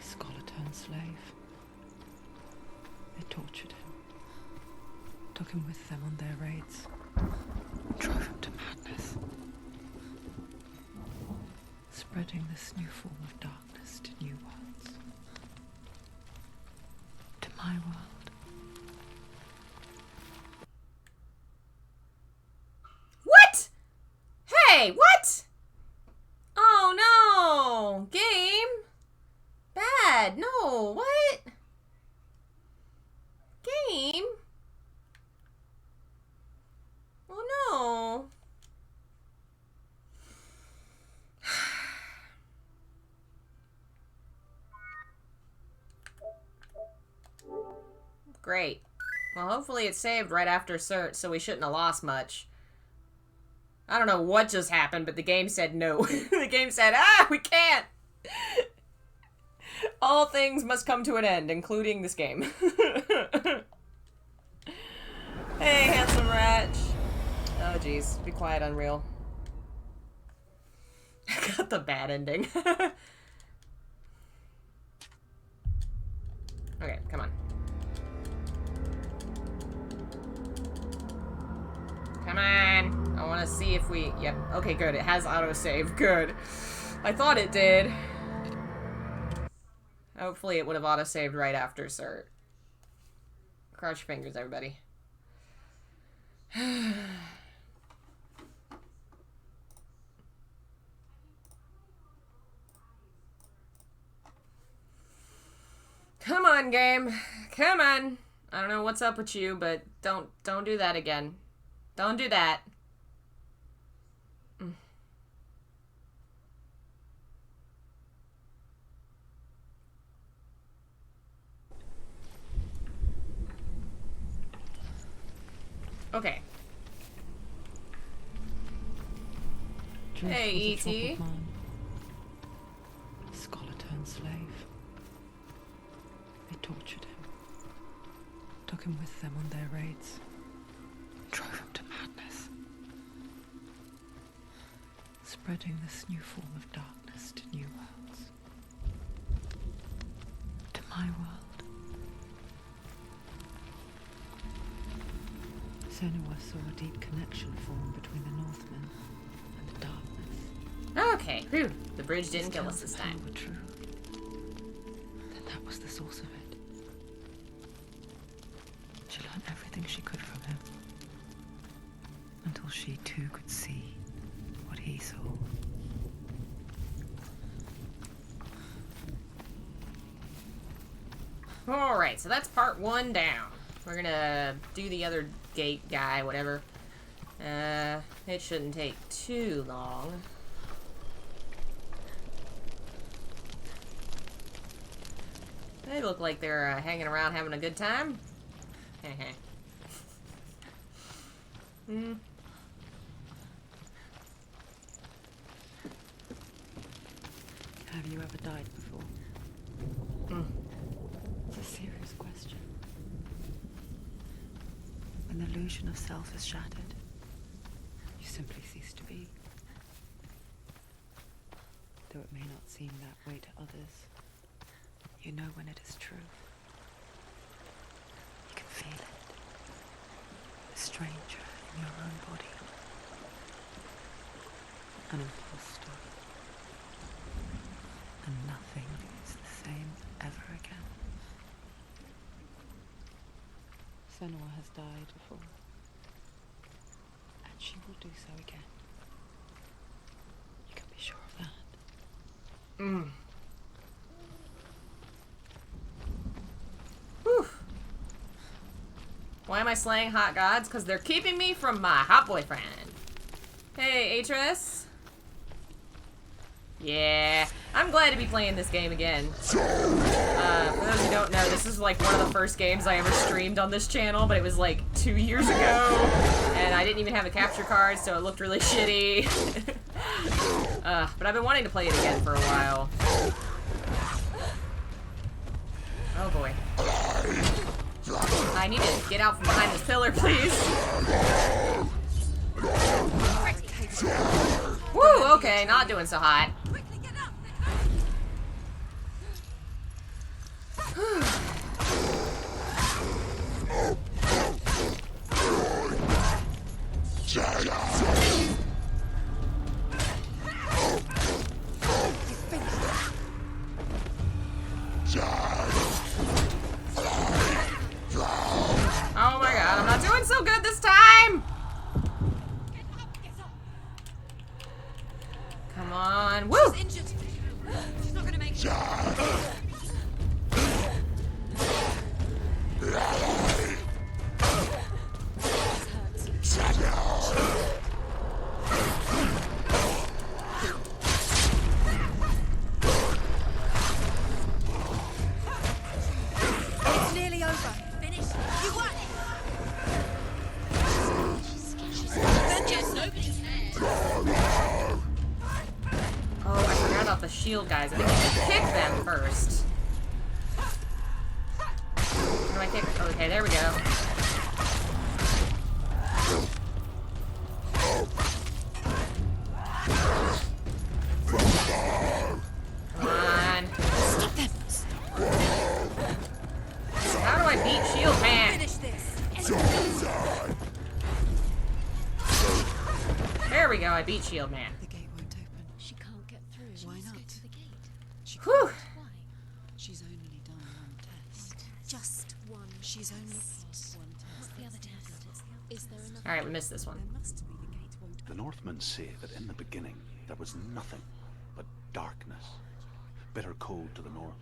Scholar turned slave. They tortured him. Took him with them on their raids. Drove him to madness. Spreading this new form of darkness to new worlds. To my world. What? Hey, what? Oh no! Game? Bad. No, what? Game? Oh no. Great. Well, hopefully it's saved right after cert, so we shouldn't have lost much. I don't know what just happened, but the game said no. The game said, we can't! All things must come to an end, including this game. Hey, handsome Ratch. Oh, jeez. Be quiet, Unreal. I got the bad ending. Okay, come on. Come on. I want to see if we... Yep. Okay, good. It has autosave. Good. I thought it did. Hopefully it would have autosaved right after cert. Cross your fingers, everybody. Come on, game. Come on. I don't know what's up with you, but don't do that again. Don't do that. Okay. Drift Hey, was a E.T. troubled man, a scholar turned slave. They tortured him, took him with them on their raids, drove him to madness, spreading this new form of darkness to new worlds. To my world. Senua saw a deep connection form between the Northmen and the darkness. Okay, whew. The bridge didn't kill us this His tales time. of hell were true. Then that was the source of it. She learned everything she could from him, until she too could see what he saw. Alright, so that's part 1 down. We're gonna do the other gate guy, whatever. It shouldn't take too long. They look like they're hanging around having a good time. Heh. Have you ever died before? It's a serious question. When the illusion of self is shattered, you simply cease to be. Though it may not seem that way to others, you know when it is true. You can feel it. A stranger in your own body. An imposter. And nothing is the same ever again. Senua has died before. And she will do so again. You can be sure of that. Whew. Why am I slaying hot gods? Because they're keeping me from my hot boyfriend. Hey, Atris. Yeah, I'm glad to be playing this game again. For those who don't know, this is like one of the first games I ever streamed on this channel, but it was like 2 years ago, and I didn't even have a capture card, so it looked really shitty. But I've been wanting to play it again for a while. Oh boy. I need to get out from behind this pillar, please. Woo, okay, not doing so hot. Oh my god, I'm not doing so good this time! Come on, woo! She's not gonna make it. It's nearly over. Finish. You won. Nobody's there. Oh, I forgot about the shield guys. I think I can kick them first. How do I kick? Okay, there we go. Come on. Stop them. How do I beat Shield Man? Finish this. There we go, I beat Shield Man. The gate won't open. She can't get through. Why She must not? go to the gate. She Whew. Why? She's only done one test. Just one. She's only passed one What's test. the other test? Is there another? Alright, we missed this one. There must be the gate won't The Northmen say that in the beginning there was nothing but darkness. Bitter cold to the north,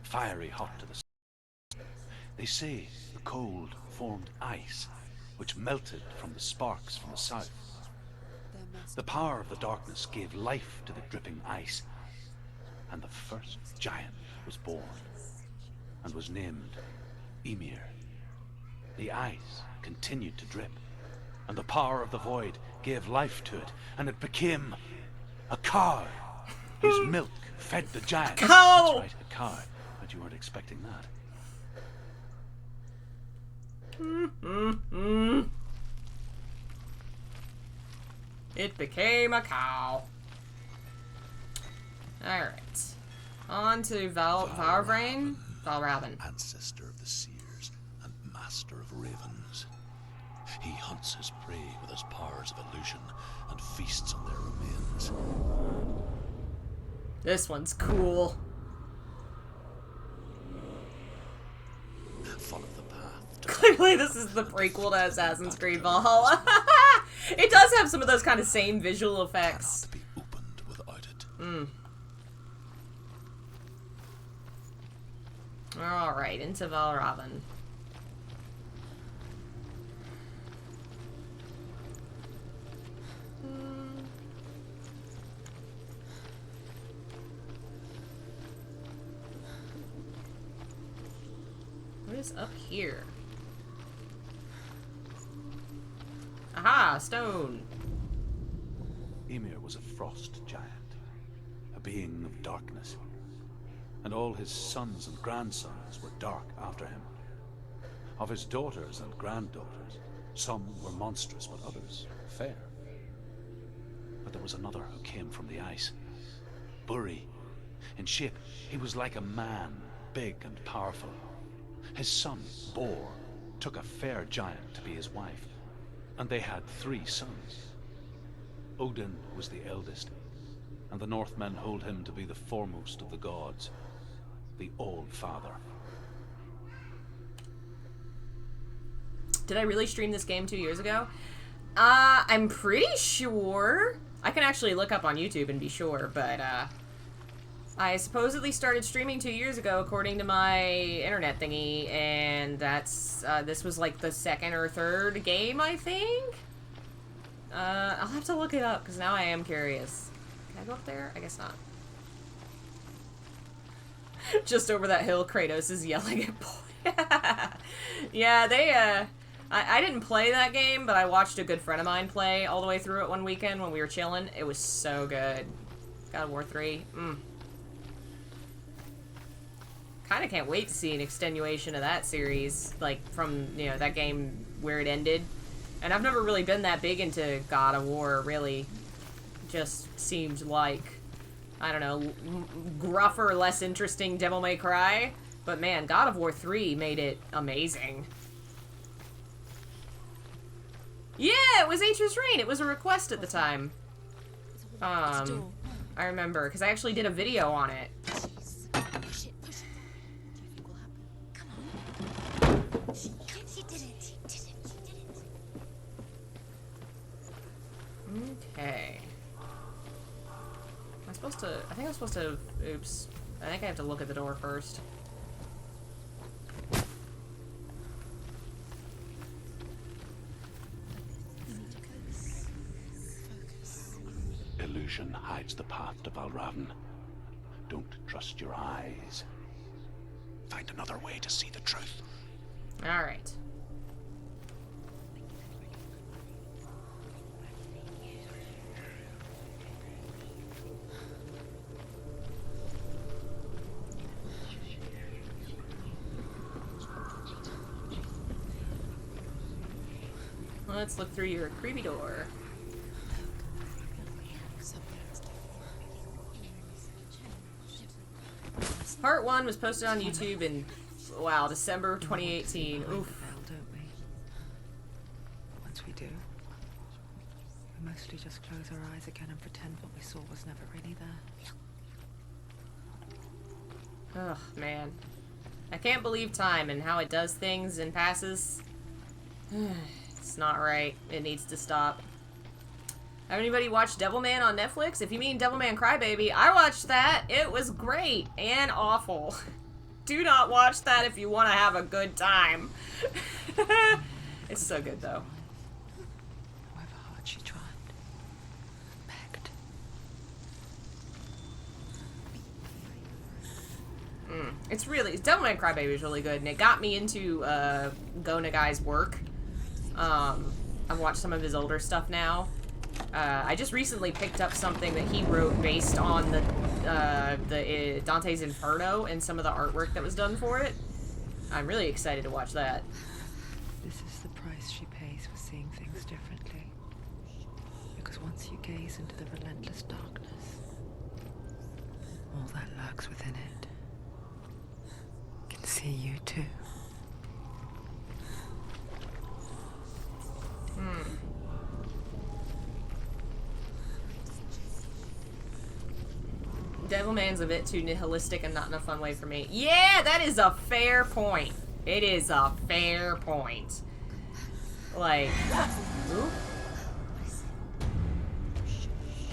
fiery hot to the south. They say the cold formed ice, which melted from the sparks from the south. The power of the darkness gave life to the dripping ice, and the first giant was born, and was named Ymir. The ice continued to drip, and the power of the void gave life to it, and it became A cow whose milk fed the giant. Cow! That's right, a cow. But you weren't expecting that. It became a cow. Alright. On to Valravn. Ancestor of the seers and master of ravens. He hunts his prey with his powers of illusion and feasts on their remains. This one's cool. Follow the path. Clearly this is the prequel to Assassin's Creed Valhalla. It does have some of those kind of same visual effects. Cannot be opened without it. Alright, into Valravn. What is up here? Aha, stone. Ymir was a frost giant, a being of darkness, and all his sons and grandsons were dark after him. Of his daughters and granddaughters, some were monstrous, but others fair. But there was another who came from the ice. Buri. In shape, he was like a man, big and powerful. His son, Bor, took a fair giant to be his wife, and they had 3 sons. Odin was the eldest, and the Northmen hold him to be the foremost of the gods, the All-Father. Did I really stream this game 2 years ago? I'm pretty sure. I can actually look up on YouTube and be sure, but, I supposedly started streaming 2 years ago, according to my internet thingy, and that's, this was like the second or third game, I think? I'll have to look it up, because now I am curious. Can I go up there? I guess not. Just over that hill, Kratos is yelling at boy. Yeah, they, I didn't play that game, but I watched a good friend of mine play all the way through it one weekend when we were chilling. It was so good. God of War 3. Kind of can't wait to see an extenuation of that series, like, from, you know, that game where it ended. And I've never really been that big into God of War, really. Just seemed like, I don't know, gruffer, less interesting Devil May Cry. But man, God of War 3 made it amazing. Yeah, it was Ancient's Reign. It was a request at the time. I remember, because I actually did a video on it. Push it, push it. Do you think we'll happen? Come on. She did it. She did it. She did it. Okay. Am I supposed to... I think I'm supposed to... Oops. I think I have to look at the door first. Illusion hides the path to Valravn. Don't trust your eyes. Find another way to see the truth. Alright. Let's look through your creepy door. Part 1 was posted on YouTube in, wow, December 2018. Oof. Don't we? Once we do, we mostly just close our eyes again and pretend what we saw was never really there. Ugh, man. I can't believe time and how it does things and passes. It's not right. It needs to stop. Have anybody watched Devilman on Netflix? If you mean Devilman Crybaby, I watched that. It was great and awful. Do not watch that if you want to have a good time. It's so good, though. However hard she tried, begged. It's really... Devilman Crybaby is really good, and it got me into Go Nagai's work. I've watched some of his older stuff now. I just recently picked up something that he wrote based on the Dante's Inferno and some of the artwork that was done for it. I'm really excited to watch that. This is the price she pays for seeing things differently. Because once you gaze into the relentless darkness, all that lurks within it can see you too. Devilman's a bit too nihilistic and not in a fun way for me. Yeah, that is a fair point. It is a fair point. Like, ooh.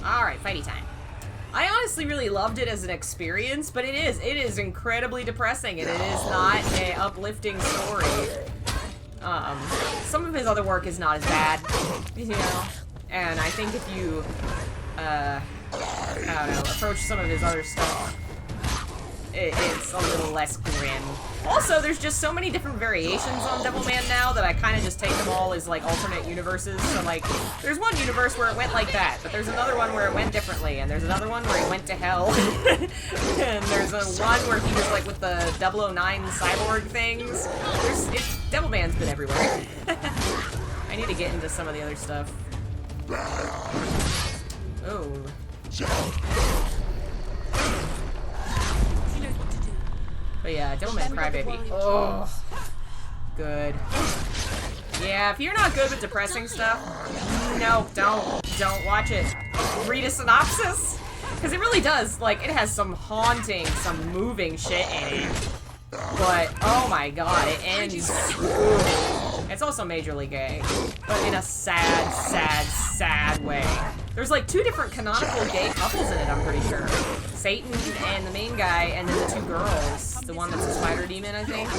Alright, fighty time. I honestly really loved it as an experience, but it is incredibly depressing, and it is not an uplifting story. Some of his other work is not as bad, you know, and I think if you, I don't know, approach some of his other stuff, it's a little less grim. Also, there's just so many different variations on Devilman now that I kind of just take them all as, like, alternate universes. So, like, there's one universe where it went like that, but there's another one where it went differently, and there's another one where it went to hell. And there's one where he was, like, with the 009 cyborg things. Devilman's been everywhere. I need to get into some of the other stuff. Oh. But yeah, Devilman Crybaby. Oh, good. Yeah, if you're not good with depressing stuff, no, don't watch it. Read a synopsis, because it really does. Like, it has some haunting, some moving shit in it. But oh my god, it ends. It's also majorly gay, but in a sad, sad, sad way. There's like 2 different canonical gay couples in it, I'm pretty sure. Satan and the main guy, and then the 2 girls. The one that's a spider demon, I think.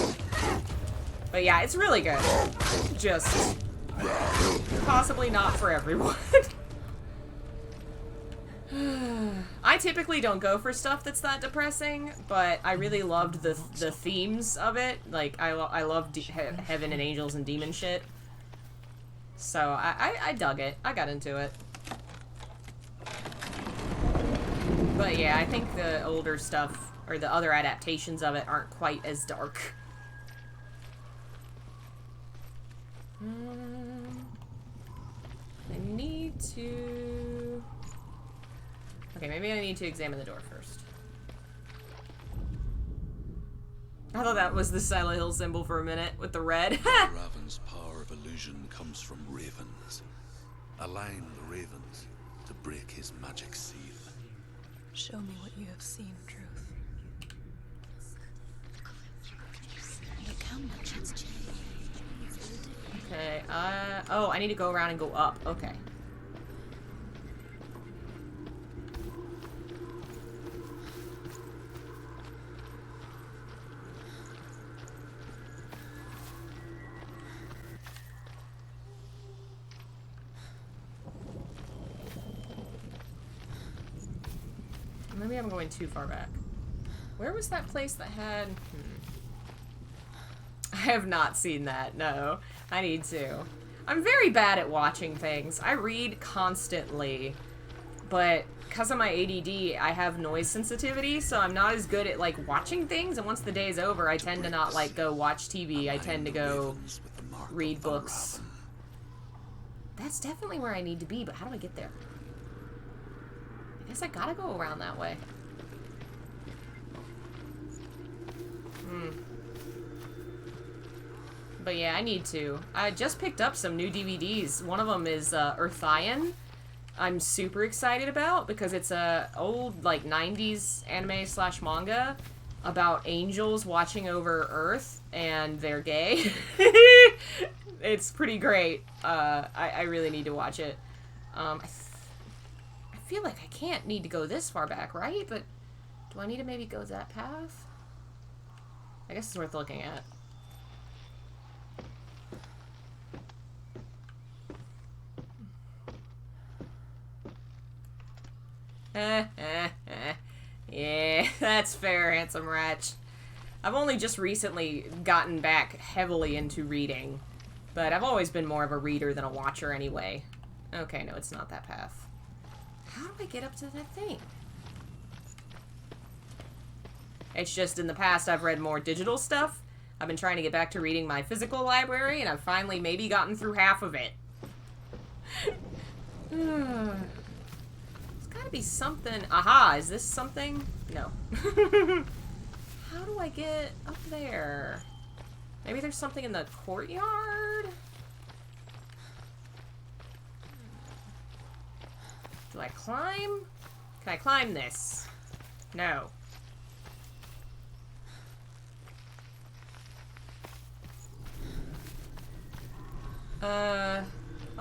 But yeah, it's really good. Just possibly not for everyone. I typically don't go for stuff that's that depressing, but I really loved the themes of it. Like, I love heaven and angels and demon shit. So I dug it. I got into it. But yeah, I think the older stuff, or the other adaptations of it, aren't quite as dark. I need to... Okay, maybe I need to examine the door first. I thought that was the Silent Hill symbol for a minute, with the red. Raven's power of illusion comes from ravens. Align the ravens to break his magic seal. Show me what you have seen, Truth. Look how much has changed. Okay, oh, I need to go around and go up. Okay. Maybe I'm going too far back. Where was that place that had... I have not seen that, no. I need to. I'm very bad at watching things. I read constantly, but because of my ADD, I have noise sensitivity, so I'm not as good at, like, watching things, and once the day is over, I tend to not, like, go watch TV. I tend to go read books. That's definitely where I need to be, but how do I get there? I guess I gotta go around that way. But yeah, I need to. I just picked up some new DVDs. One of them is Earthian. I'm super excited about because it's a old, like, 90s anime / manga about angels watching over Earth, and they're gay. It's pretty great. I really need to watch it. I feel like I can't need to go this far back, right? But do I need to maybe go that path? I guess it's worth looking at. Yeah, that's fair, handsome wretch. I've only just recently gotten back heavily into reading, but I've always been more of a reader than a watcher anyway. Okay, no, it's not that path. How do I get up to that thing? It's just in the past I've read more digital stuff. I've been trying to get back to reading my physical library, and I've finally maybe gotten through half of it. There's gotta be something. Aha, is this something? No. How do I get up there? Maybe there's something in the courtyard? Do I climb? Can I climb this? No.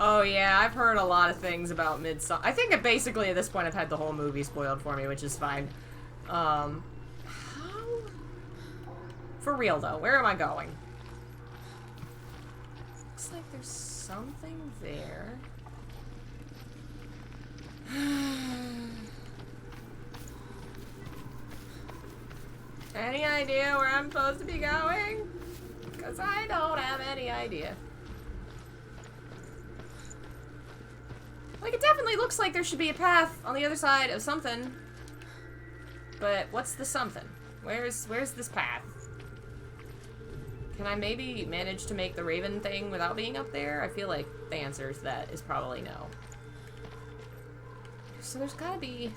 Oh yeah, I've heard a lot of things about Midsummer. I think basically at this point I've had the whole movie spoiled for me, which is fine. How? For real though, where am I going? Looks like there's something there. Any idea where I'm supposed to be going? Because I don't have any idea. Like, it definitely looks like there should be a path on the other side of something. But what's the something? Where's this path? Can I maybe manage to make the raven thing without being up there? I feel like the answer to that is probably no. So there's gotta be...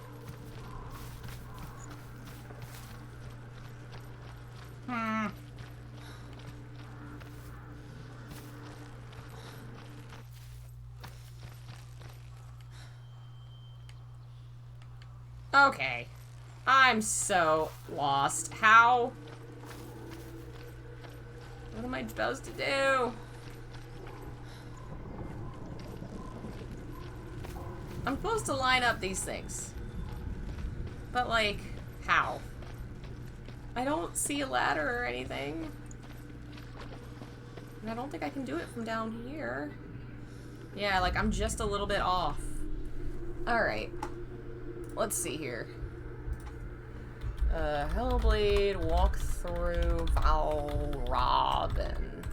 Okay. I'm so lost. How? What am I supposed to do? I'm supposed to line up these things. But, like, how? I don't see a ladder or anything. And I don't think I can do it from down here. Yeah, like, I'm just a little bit off. Alright. Let's see here. Hellblade, walkthrough, Val Robin.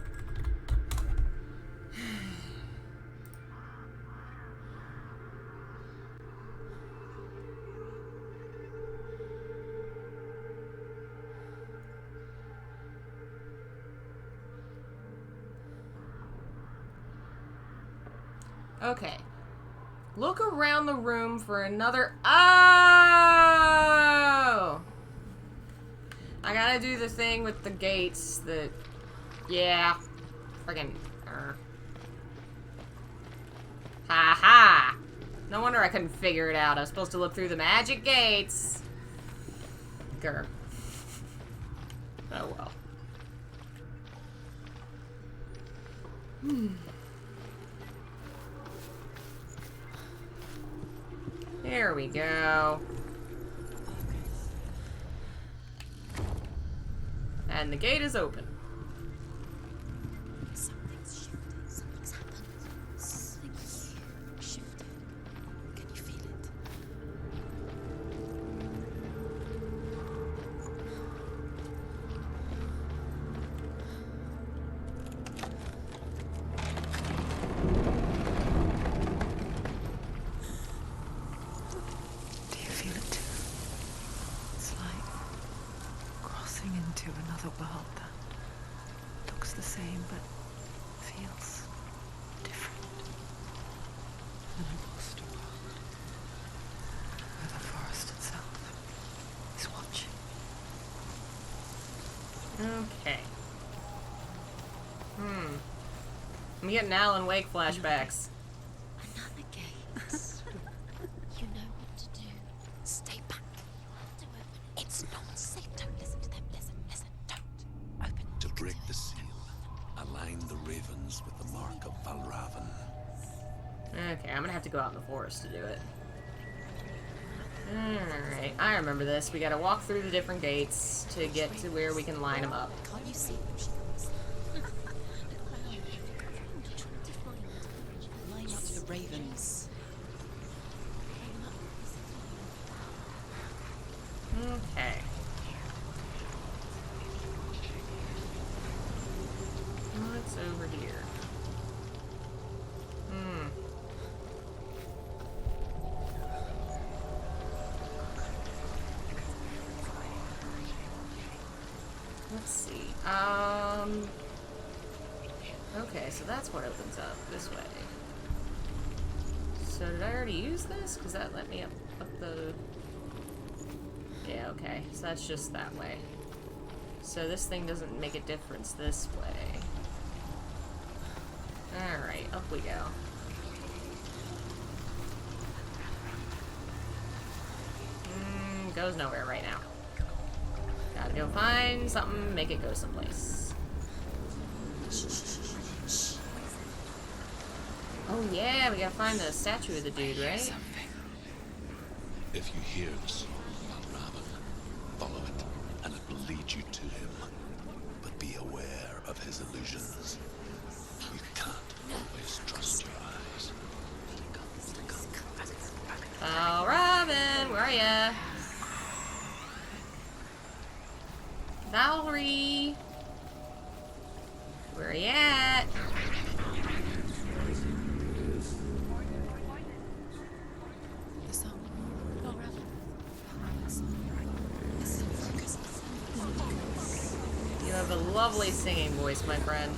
Okay. Look around the room for another... Oh! I gotta do the thing with the gates that... Yeah. Friggin... Ha-ha! No wonder I couldn't figure it out. I was supposed to look through the magic gates. Grr. Oh well. There we go. And the gate is open. Something's shifted. Something's happened. Something huge shifted. Can you feel it? Do you feel it too? It's like crossing into another world that looks the same but feels different. An lost world where the forest itself is watching. Okay. I'm getting Alan Wake flashbacks. Another gate. You know what to do. Stay back. Don't open it. It's not safe. Don't listen to them. Listen. Don't open it. To break the seal, align the ravens with the mark of Valravan. Okay, I'm gonna have to go out in the forest to do it. Alright, I remember this. We gotta walk through the different gates to get to where we can line them up. Can't you see when she comes? Line up the ravens. Okay. What's over here? Okay, so that's what opens up this way. So did I already use this? Because that let me up the... Yeah, okay. So that's just that way. So this thing doesn't make a difference this way. Alright, up we go. Goes nowhere right now. Gotta go find something, make it go someplace. Oh yeah, we gotta find the statue of the dude, right? If you hear the song, rather follow it, and it will lead you to him. But be aware of his illusions. You can't always trust your eyes. Oh, Robin, where are ya? Valerie! Where are you at? The song. Oh, Raven. You have a lovely singing voice, my friend.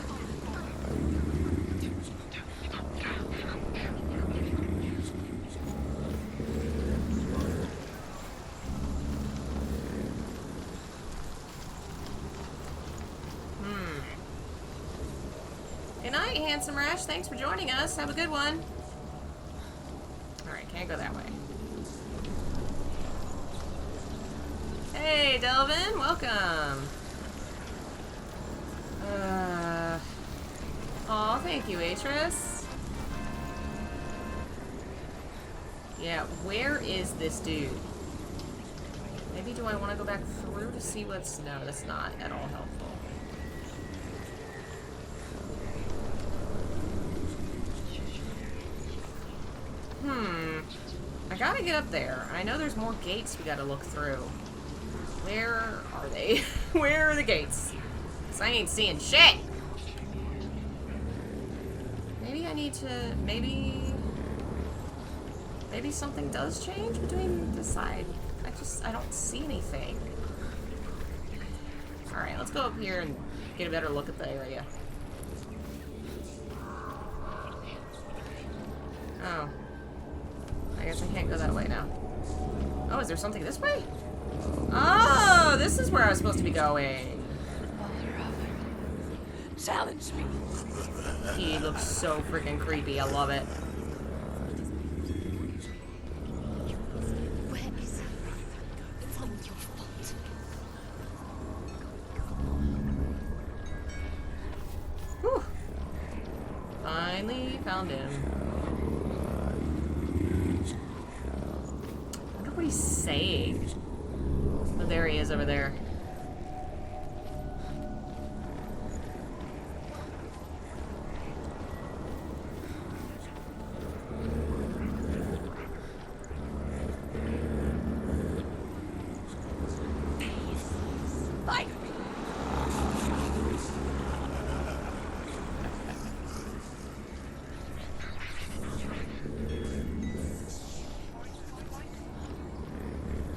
Good night, Handsome Rash. Thanks for joining us. Have a good one. Alright, can't go that way. Hey, Delvin. Welcome. Aw, thank you, Atris. Yeah, where is this dude? Maybe do I want to go back through to see what's... No, that's not at all helpful. I gotta get up there. I know there's more gates we gotta look through. Where are they? Where are the gates? 'Cause I ain't seeing shit! Maybe I need to... Maybe something does change between the side. I don't see anything. Alright, let's go up here and get a better look at the area. Oh. I guess I can't go that way now. Oh, is there something this way? Oh, this is where I was supposed to be going. Silence me. He looks so freaking creepy. I love it. Where is he? It's not your fault. Whew. Finally found him. I wonder what he's saying. Oh, there he is over there.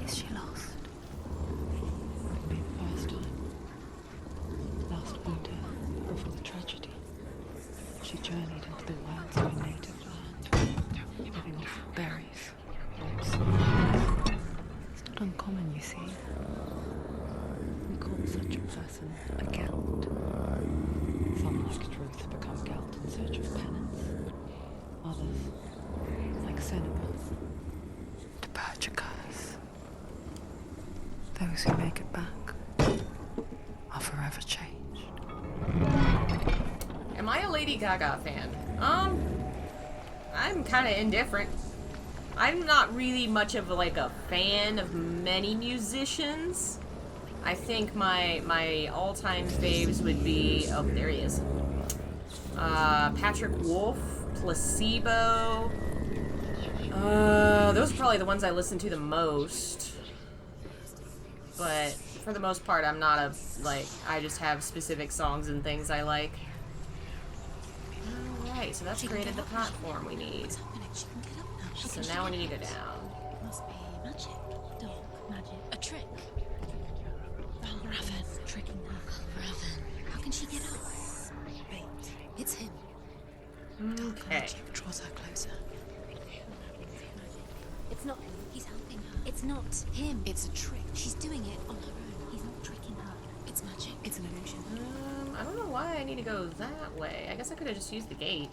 Is she lost? Wouldn't be the first time. Last winter, before the tragedy, she journeyed into the wilds of her native land, living off berries, roots. It's not uncommon, you see. We call such a person a Gelt. Some, like Truth, become Gelt in search of penance. Others, like Senua, to purge a curse. Those who make it back are forever changed. Am I a Lady Gaga fan? I'm kind of indifferent. I'm not really much of like a fan of many musicians. I think my all-time faves would be... Oh, there he is. Patrick Wolf, Placebo. Those are probably the ones I listen to the most. But for the most part, I'm not I just have specific songs and things I like. Alright, so that's created the platform we need. What's happening? She can get up now. She So can now we need to go down. Must be magic. Dark magic. A trick. Valerie. Raven. Tricking her. Raven. How can she get up? Wait. It's him. Okay. Draws her closer. It's not him. He's helping her. It's not him. It's a trick. She's doing it on her own. He's not tricking her. It's magic. It's an illusion. I don't know why I need to go that way. I guess I could have just used the gate.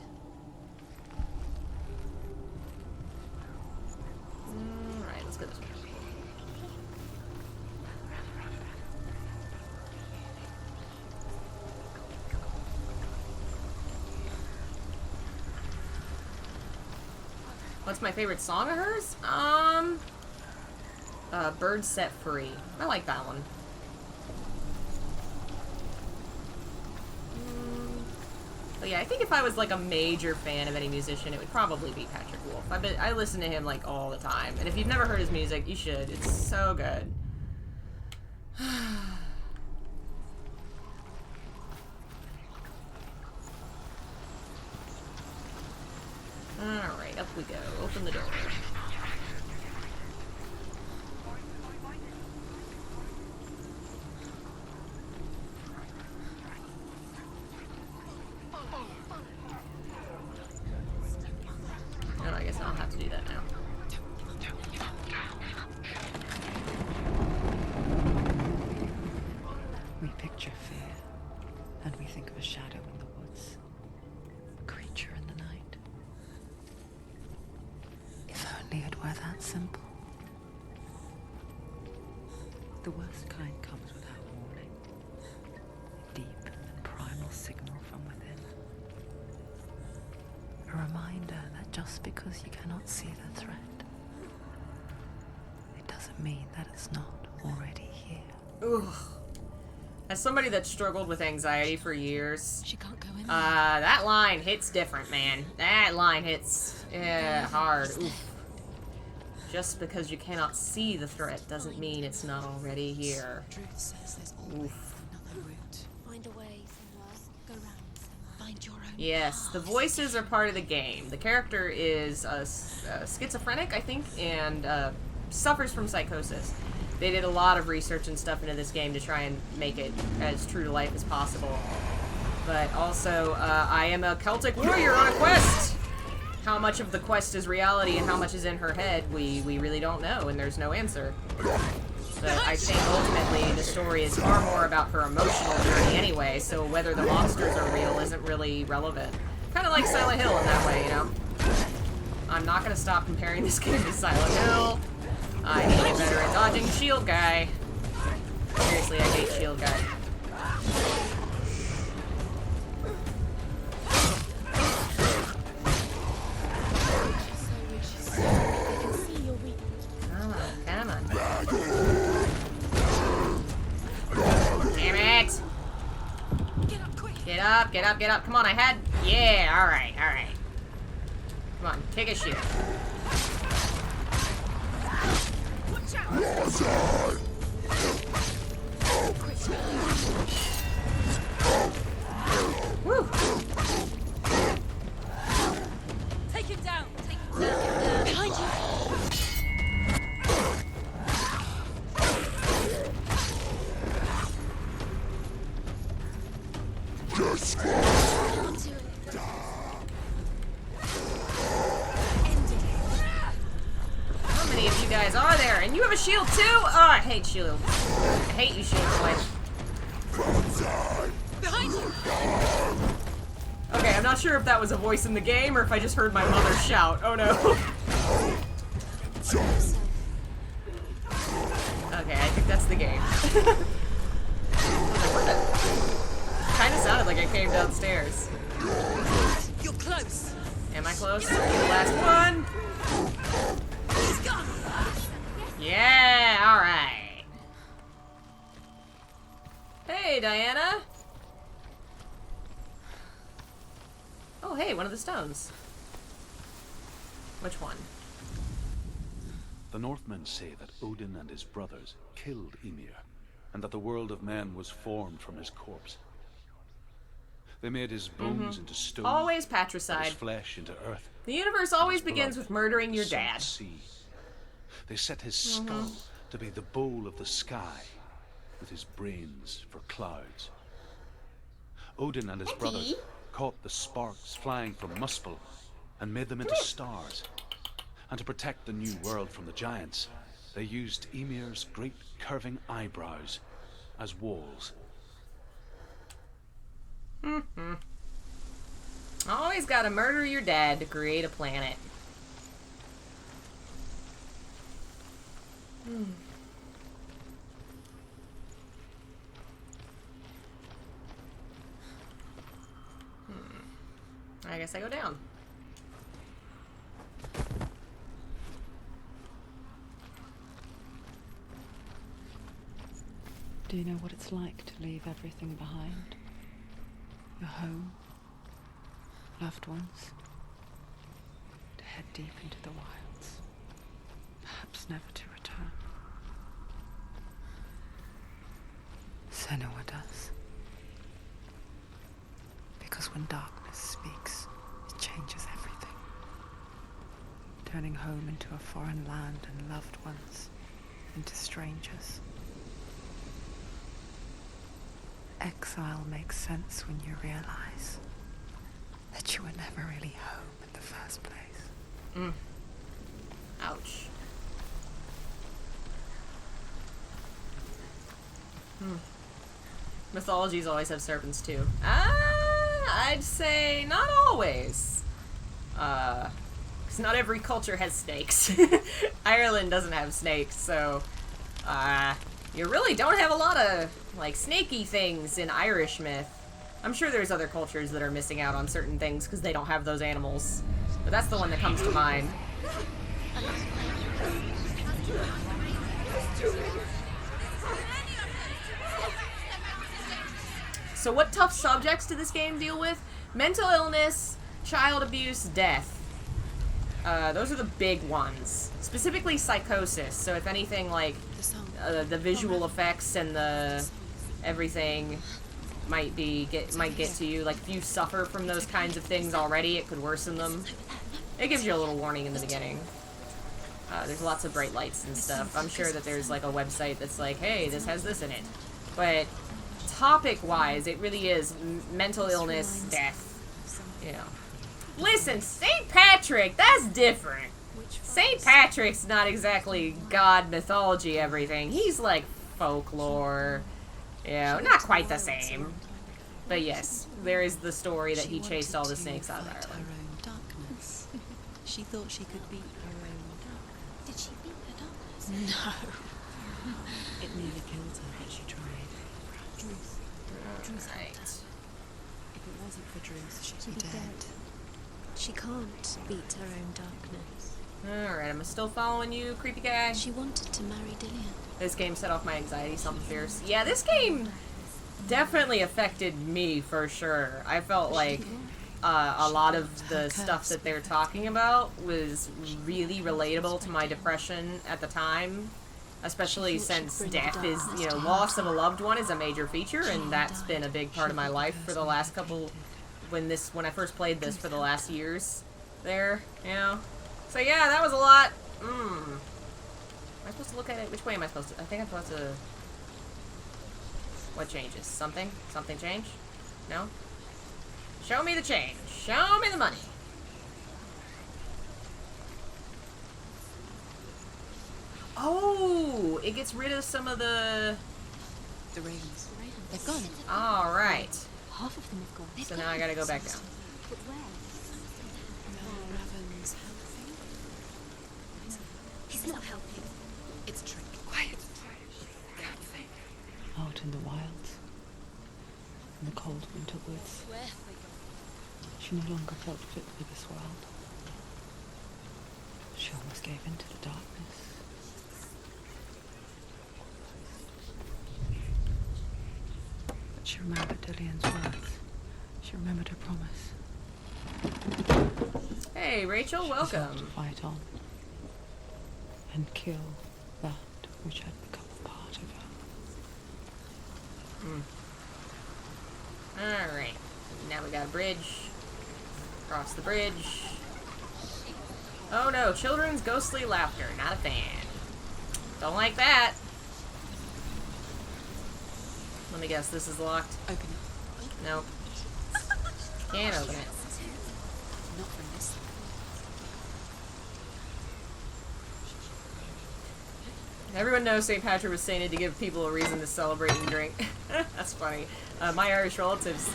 Alright, let's go this way. What's my favorite song of hers? Bird Set Free. I like that one. But yeah, I think if I was like a major fan of any musician, it would probably be Patrick Wolf. I listen to him like all the time. And if you've never heard his music, you should. It's so good. Alright, up we go. Open the door. Oh, I guess I don't have to do that now. We picture fear, and we think of a shadow in the woods, a creature in the night. If only it were that simple. The worst kind comes without warning. A deep and primal signal from within. A reminder that just because you cannot see the threat, it doesn't mean that it's not already here. Ugh. As somebody that struggled with anxiety for years, She can't go in. that line hits different, man. That line hits hard. Oof. Just because you cannot see the threat doesn't mean it's not already here. Truth says there's always Oof. another route. Find a way somewhere. Go round somewhere. Find your own Yes, the voices are part of the game. The character is schizophrenic, I think, and suffers from psychosis. They did a lot of research and stuff into this game to try and make it as true to life as possible. But also, I am a Celtic warrior on a quest! How much of the quest is reality and how much is in her head, we really don't know, and there's no answer. But I think ultimately the story is far more about her emotional journey anyway, so whether the monsters are real isn't really relevant. Kind of like Silent Hill in that way, you know? I'm not going to stop comparing this game to Silent Hill. I need to get better at dodging shield guy. Seriously, I hate shield guy. Come on. Damn it! Get up quick. Get up. Come on, I had... Yeah, alright. Come on, take a shield. Watch out. Woo! Take him down. Behind you. Onto it. How many of you guys are there? And you have a shield too? Oh, I hate shield. I hate you, shield boys. Behind you. Okay, I'm not sure if that was a voice in the game or if I just heard my mother shout. Oh no. Okay, I think that's the game. Kind of sounded like I came downstairs. You're close. Am I close? The last one? He's gone. Yeah, alright. Hey, Diana. Oh, hey, one of the stones. Which one? The Northmen say that Odin and his brothers killed Ymir, and that the world of men was formed from his corpse. They made his bones into stone, Always and patricide. his flesh into earth. The universe always begins with murdering your the salt dad. sea. They set his skull to be the bowl of the sky, with his brains for clouds. Odin and his brothers caught the sparks flying from Muspel and made them into stars. And to protect the new world from the giants, they used Ymir's great curving eyebrows as walls. Always gotta murder your dad to create a planet. I guess I go down. Do you know what it's like to leave everything behind? Your home, loved ones, to head deep into the wilds, perhaps never to return. Senua does. Because when darkness speaks, it changes everything, turning home into a foreign land and loved ones into strangers. Exile makes sense when you realize that you were never really home in the first place. Ouch. Mythologies always have serpents too. I'd say not always. 'Cause not every culture has snakes. Ireland doesn't have snakes, so you really don't have a lot of like snaky things in Irish myth. I'm sure there's other cultures that are missing out on certain things because they don't have those animals. But that's the one that comes to mind. So what tough subjects do this game deal with? Mental illness, child abuse, death. Those are the big ones. Specifically psychosis. So if anything like the visual effects and the everything might get to you. Like if you suffer from those kinds of things already, it could worsen them. It gives you a little warning in the beginning. There's lots of bright lights and stuff. I'm sure that there's like a website that's like, hey, this has this in it. But topic-wise, it really is mental illness, death. You know. Listen, St. Patrick, that's different. St. Patrick's not exactly god mythology everything. He's like folklore. You know, not quite the same. But yes, there is the story that he chased all the snakes out of Ireland. Her own darkness. She thought she could beat her own darkness. Did she beat her darkness? No. It nearly killed her, but she tried. Druth. Right. If it wasn't for Druth, she'd be Dead. dead. She can't beat her own darkness. Alright, I'm still following you, creepy guy. She wanted to marry Dillian. This game set off my anxiety something fierce. Yeah, this game definitely affected me for sure. I felt like a lot of the stuff that they're talking about was really relatable to my depression at the time. Especially since death is, you know, loss of a loved one is a major feature, and that's been a big part of my life for the last couple, when I first played this for the last years there, you know. So yeah, that was a lot. Am I supposed to look at it? Which way am I supposed to? I think I'm supposed to... What changes? Something? Something change? No? Show me the change. Show me the money. Oh! It gets rid of some of the... The ravens. They've gone. Alright. Half of them have gone. So now I gotta go back down. But where? No, Raven's helping. He's not helping. It's a trick. Quiet. Out in the wilds, in the cold winter woods, Where have they gone? she no longer felt fit for this world. She almost gave in to the darkness. But she remembered Dillian's words. She remembered her promise. Hey, Rachel, She resolved to welcome. fight on and kill that which had become a part of her. Alright. Now we got a bridge. Cross the bridge. Oh no, children's ghostly laughter. Not a fan. Don't like that. Let me guess, this is locked. Open it. Nope. Can't open it. Not from this side. Everyone knows St. Patrick was sainted to give people a reason to celebrate and drink. That's funny. My Irish relatives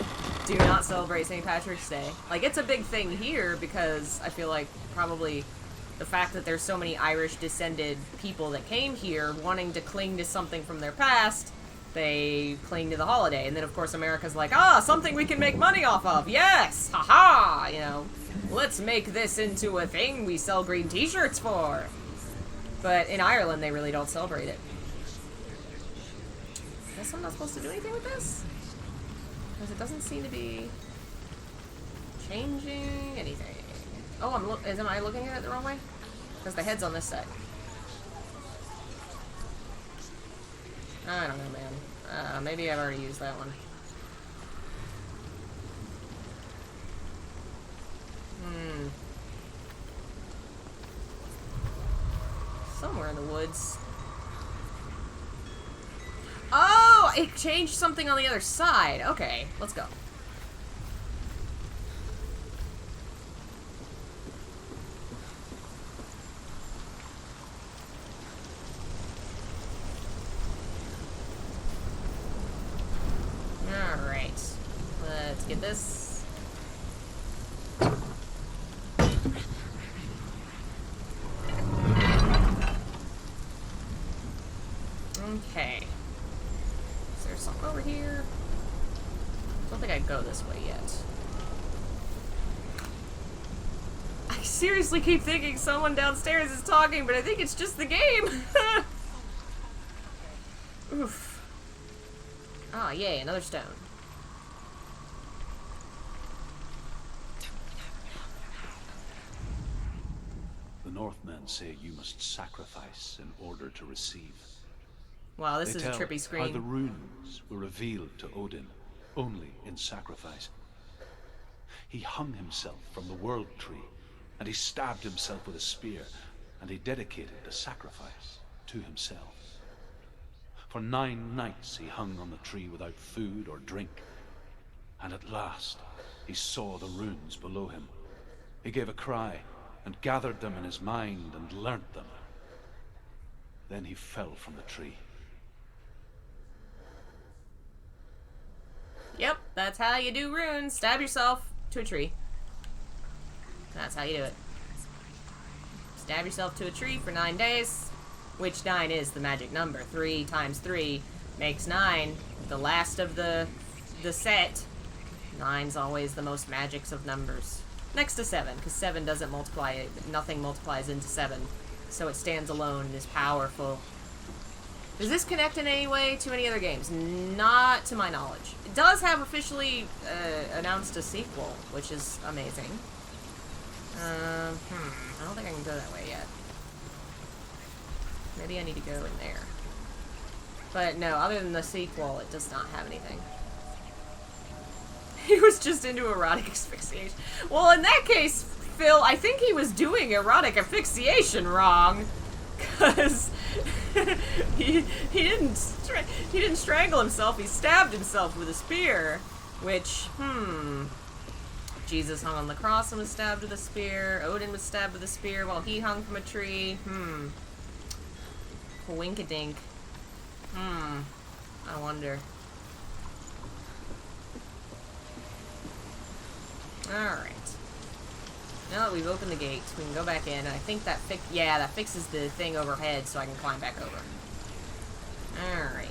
do not celebrate St. Patrick's Day. Like, it's a big thing here because I feel like probably the fact that there's so many Irish descended people that came here wanting to cling to something from their past, they cling to the holiday. And then, of course, America's like, something we can make money off of. Yes! Ha-ha! You know, let's make this into a thing we sell green t-shirts for. But in Ireland, they really don't celebrate it. I guess I'm not supposed to do anything with this? Because it doesn't seem to be changing anything. Oh, am I looking at it the wrong way? Because the head's on this side. I don't know, man. Maybe I've already used that one. Somewhere in the woods. Oh, it changed something on the other side. Okay, let's go. Alright. Let's get this. Okay. Is there something over here? I don't think I'd go this way yet. I seriously keep thinking someone downstairs is talking, but I think it's just the game. Oof. Ah, yay, another stone. The Northmen say you must sacrifice in order to receive. Wow, this They is a tell trippy screen. how the runes were revealed to Odin only in sacrifice. He hung himself from the world tree, and he stabbed himself with a spear, and he dedicated the sacrifice to himself. For 9 nights he hung on the tree without food or drink, and at last he saw the runes below him. He gave a cry, and gathered them in his mind and learnt them. Then he fell from the tree. Yep, that's how you do runes. Stab yourself to a tree. That's how you do it. Stab yourself to a tree for 9 days, which 9 is the magic number. 3 times 3 makes 9. The last of the set. 9's always the most magics of numbers. Next to 7, because 7 doesn't multiply. Nothing multiplies into 7. So it stands alone and is powerful. Does this connect in any way to any other games? Not to my knowledge. It does have officially announced a sequel, which is amazing. I don't think I can go that way yet. Maybe I need to go in there. But no, other than the sequel, it does not have anything. He was just into erotic asphyxiation. Well, in that case, Phil, I think he was doing erotic asphyxiation wrong. Because he didn't strangle himself, he stabbed himself with a spear. Which, Jesus hung on the cross and was stabbed with a spear. Odin was stabbed with a spear while he hung from a tree. Winkadink. I wonder. Alright. Now that we've opened the gate, we can go back in, and I think that that fixes the thing overhead so I can climb back over. Alright.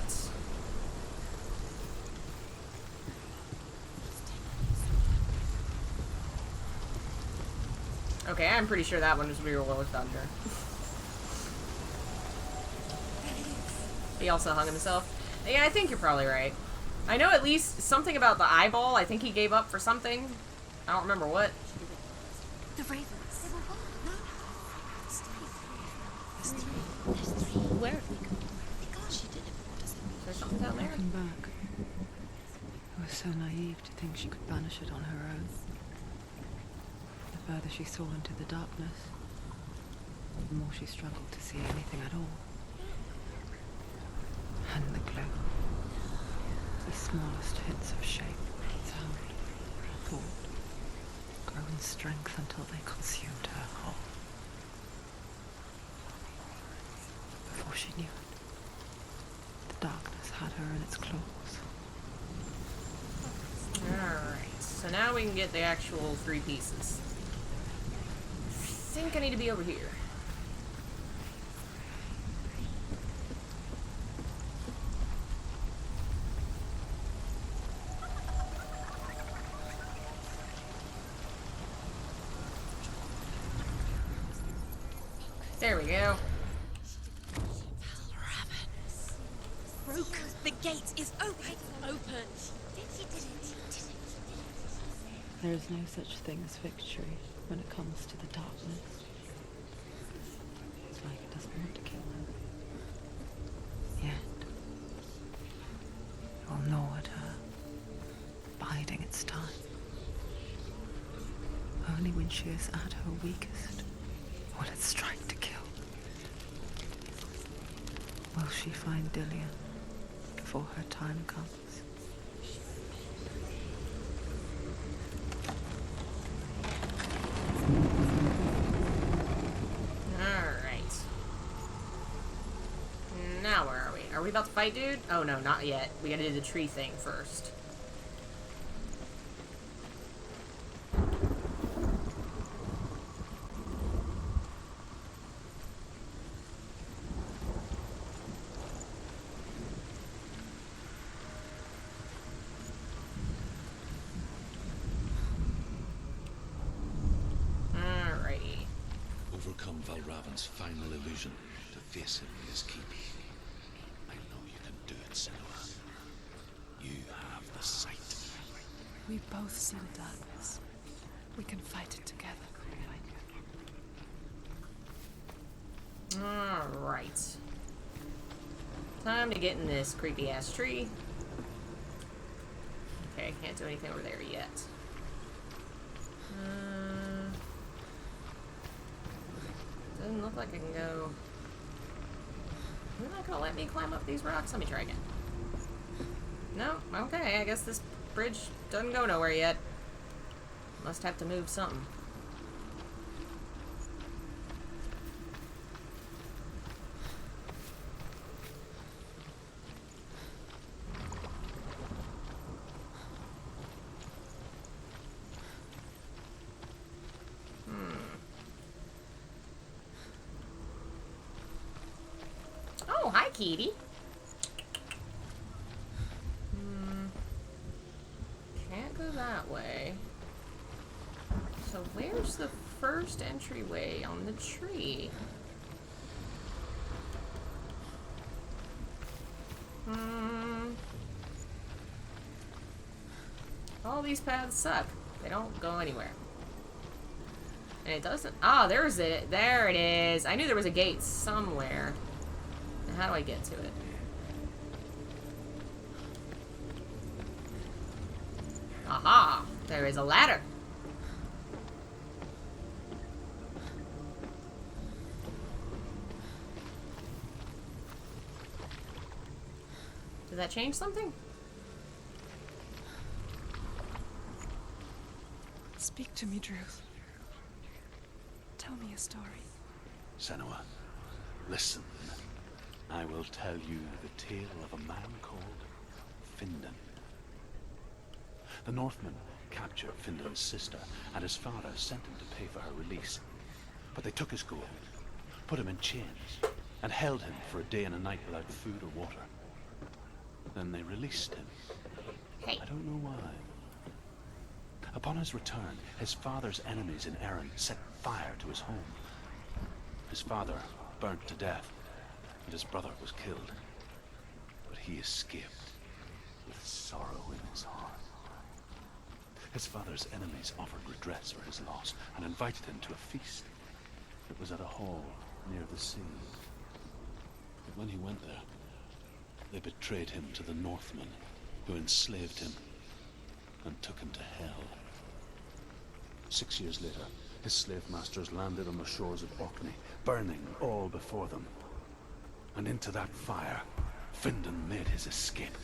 Okay, I'm pretty sure that one was real with thunder. He also hung himself. Yeah, I think you're probably right. I know at least something about the eyeball. I think he gave up for something. I don't remember what. The ravens. There's 3. Where have we gone? Because she did it. What does it mean? There's something down there. Looking back, I was so naive to think she could banish it on her own. The further she saw into the darkness, the more she struggled to see anything at all. And the glow. the smallest hints of shape, sound, or thought grow in strength until they consumed her whole. Before she knew it, the darkness had her in its claws. Alright, so now we can get the actual 3 pieces. I think I need to be over here. There we go. Broke. The gate is open. Open. There is no such thing as victory when it comes to the darkness. It's like it doesn't want to kill him. Yet, it will gnaw at her, biding its time. Only when she is at her weakest will it strike to kill. Will she find Dillian before her time comes? Alright. Now where are we? Are we about to fight, dude? Oh no, not yet. We gotta do the tree thing first. Overcome Valravan's final illusion to face him in his keep. I know you can do it, Senua. You have the sight. We both see the darkness. We can fight it together. Alright. Time to get in this creepy ass tree. Okay, can't do anything over there yet. Doesn't look like I can go. You're not gonna let me climb up these rocks? Let me try again. No? Okay, I guess this bridge doesn't go nowhere yet. Must have to move something. Oh, hi, Kitty. Can't go that way. So where's the first entryway on the tree? All these paths suck. They don't go anywhere. And it doesn't... Oh, there's it. There it is. I knew there was a gate somewhere. How do I get to it? Aha! There is a ladder. Did that change something? Speak to me, Druth. Tell me a story. Senua, listen. I will tell you the tale of a man called Findan. The Northmen captured Findan's sister, and his father sent him to pay for her release. But they took his gold, put him in chains, and held him for a day and a night without food or water. Then they released him. Hey. I don't know why. Upon his return, his father's enemies in Erin set fire to his home. His father burnt to death, and his brother was killed. But he escaped with sorrow in his heart. His father's enemies offered redress for his loss and invited him to a feast. It was at a hall near the sea. But when he went there, they betrayed him to the Northmen, who enslaved him and took him to hell. 6 years later, his slave masters landed on the shores of Orkney, burning all before them. And into that fire, Findan made his escape.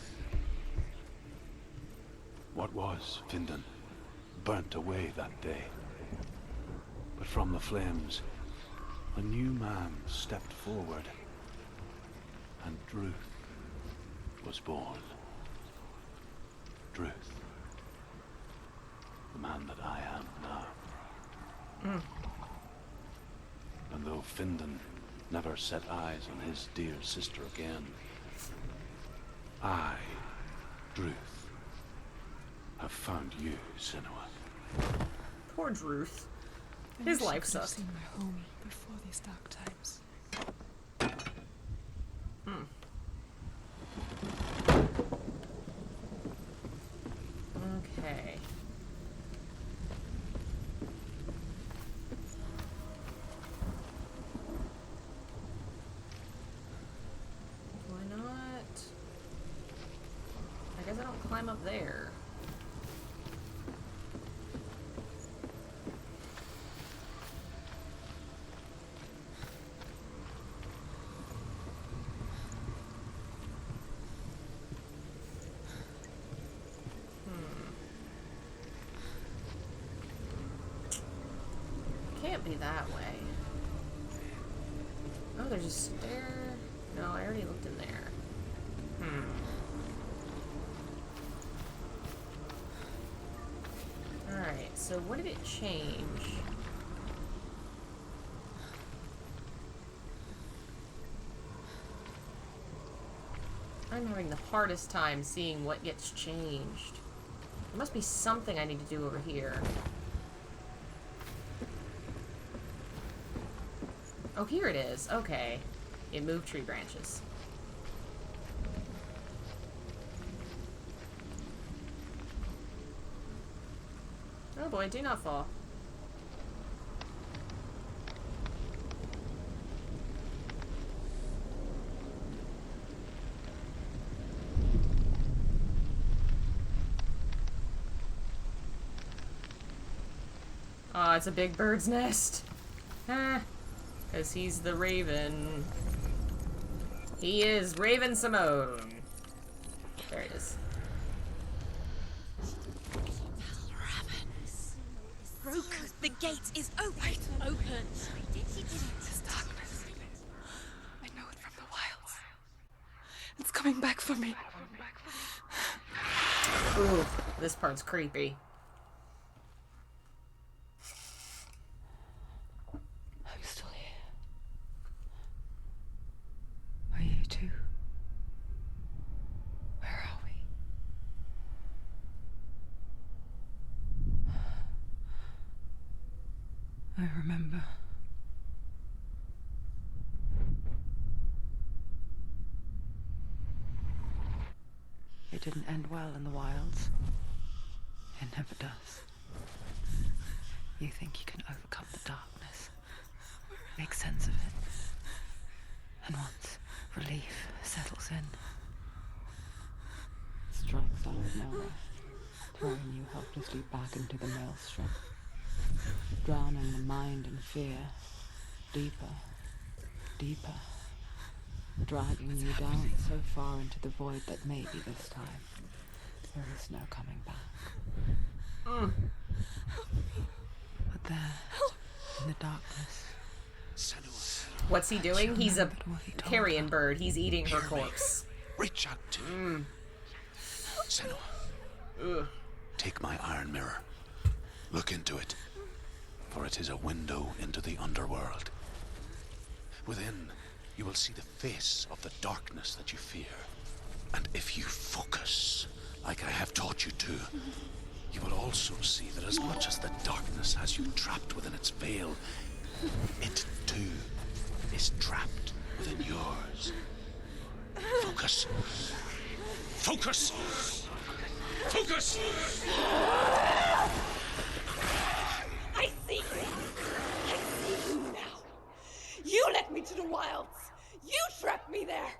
What was Findan burnt away that day. But from the flames, a new man stepped forward, and Druth was born. Druth, the man that I am now. And though Findan never set eyes on his dear sister again, I, Druth, have found you, Senua. Poor Druth. His life sucked. Seen my home before these dark times. Okay. Why not? I guess I don't climb up there. Can't be that way. Oh, there's a stair. No, I already looked in there. Alright, so what did it change? I'm having the hardest time seeing what gets changed. There must be something I need to do over here. Oh, here it is. Okay. It moved tree branches. Oh boy, do not fall. Oh, it's a big bird's nest. Ah. Because he's the Raven. He is Raven Simone. There it is. Broken. The gate is open. Open. He did it. This darkness. I know it from the wilds. It's coming back for me. Ooh, this part's creepy. I'm still here. Are you too? Where are we? I remember. It didn't end well in the wilds. It never does. You think you can overcome the darkness, make sense of it, and once relief settles in, it strikes out of nowhere, throwing you helplessly back into the maelstrom, drowning the mind in fear, deeper, deeper, dragging you down so far into the void that maybe this time there is no coming back. But there, in the darkness, What's he doing? He's a remembered what he told carrion her. bird. He's eating her corpse. Reach out to Senua. Ugh. Take my iron mirror. Look into it, for it is a window into the underworld. Within, you will see the face of the darkness that you fear. And if you focus, like I have taught you to, you will also see that as much as the darkness has you trapped within its veil, it too is trapped within yours. Focus. Focus! Focus! I see you. I see you now. You led me to the wilds. You trapped me there.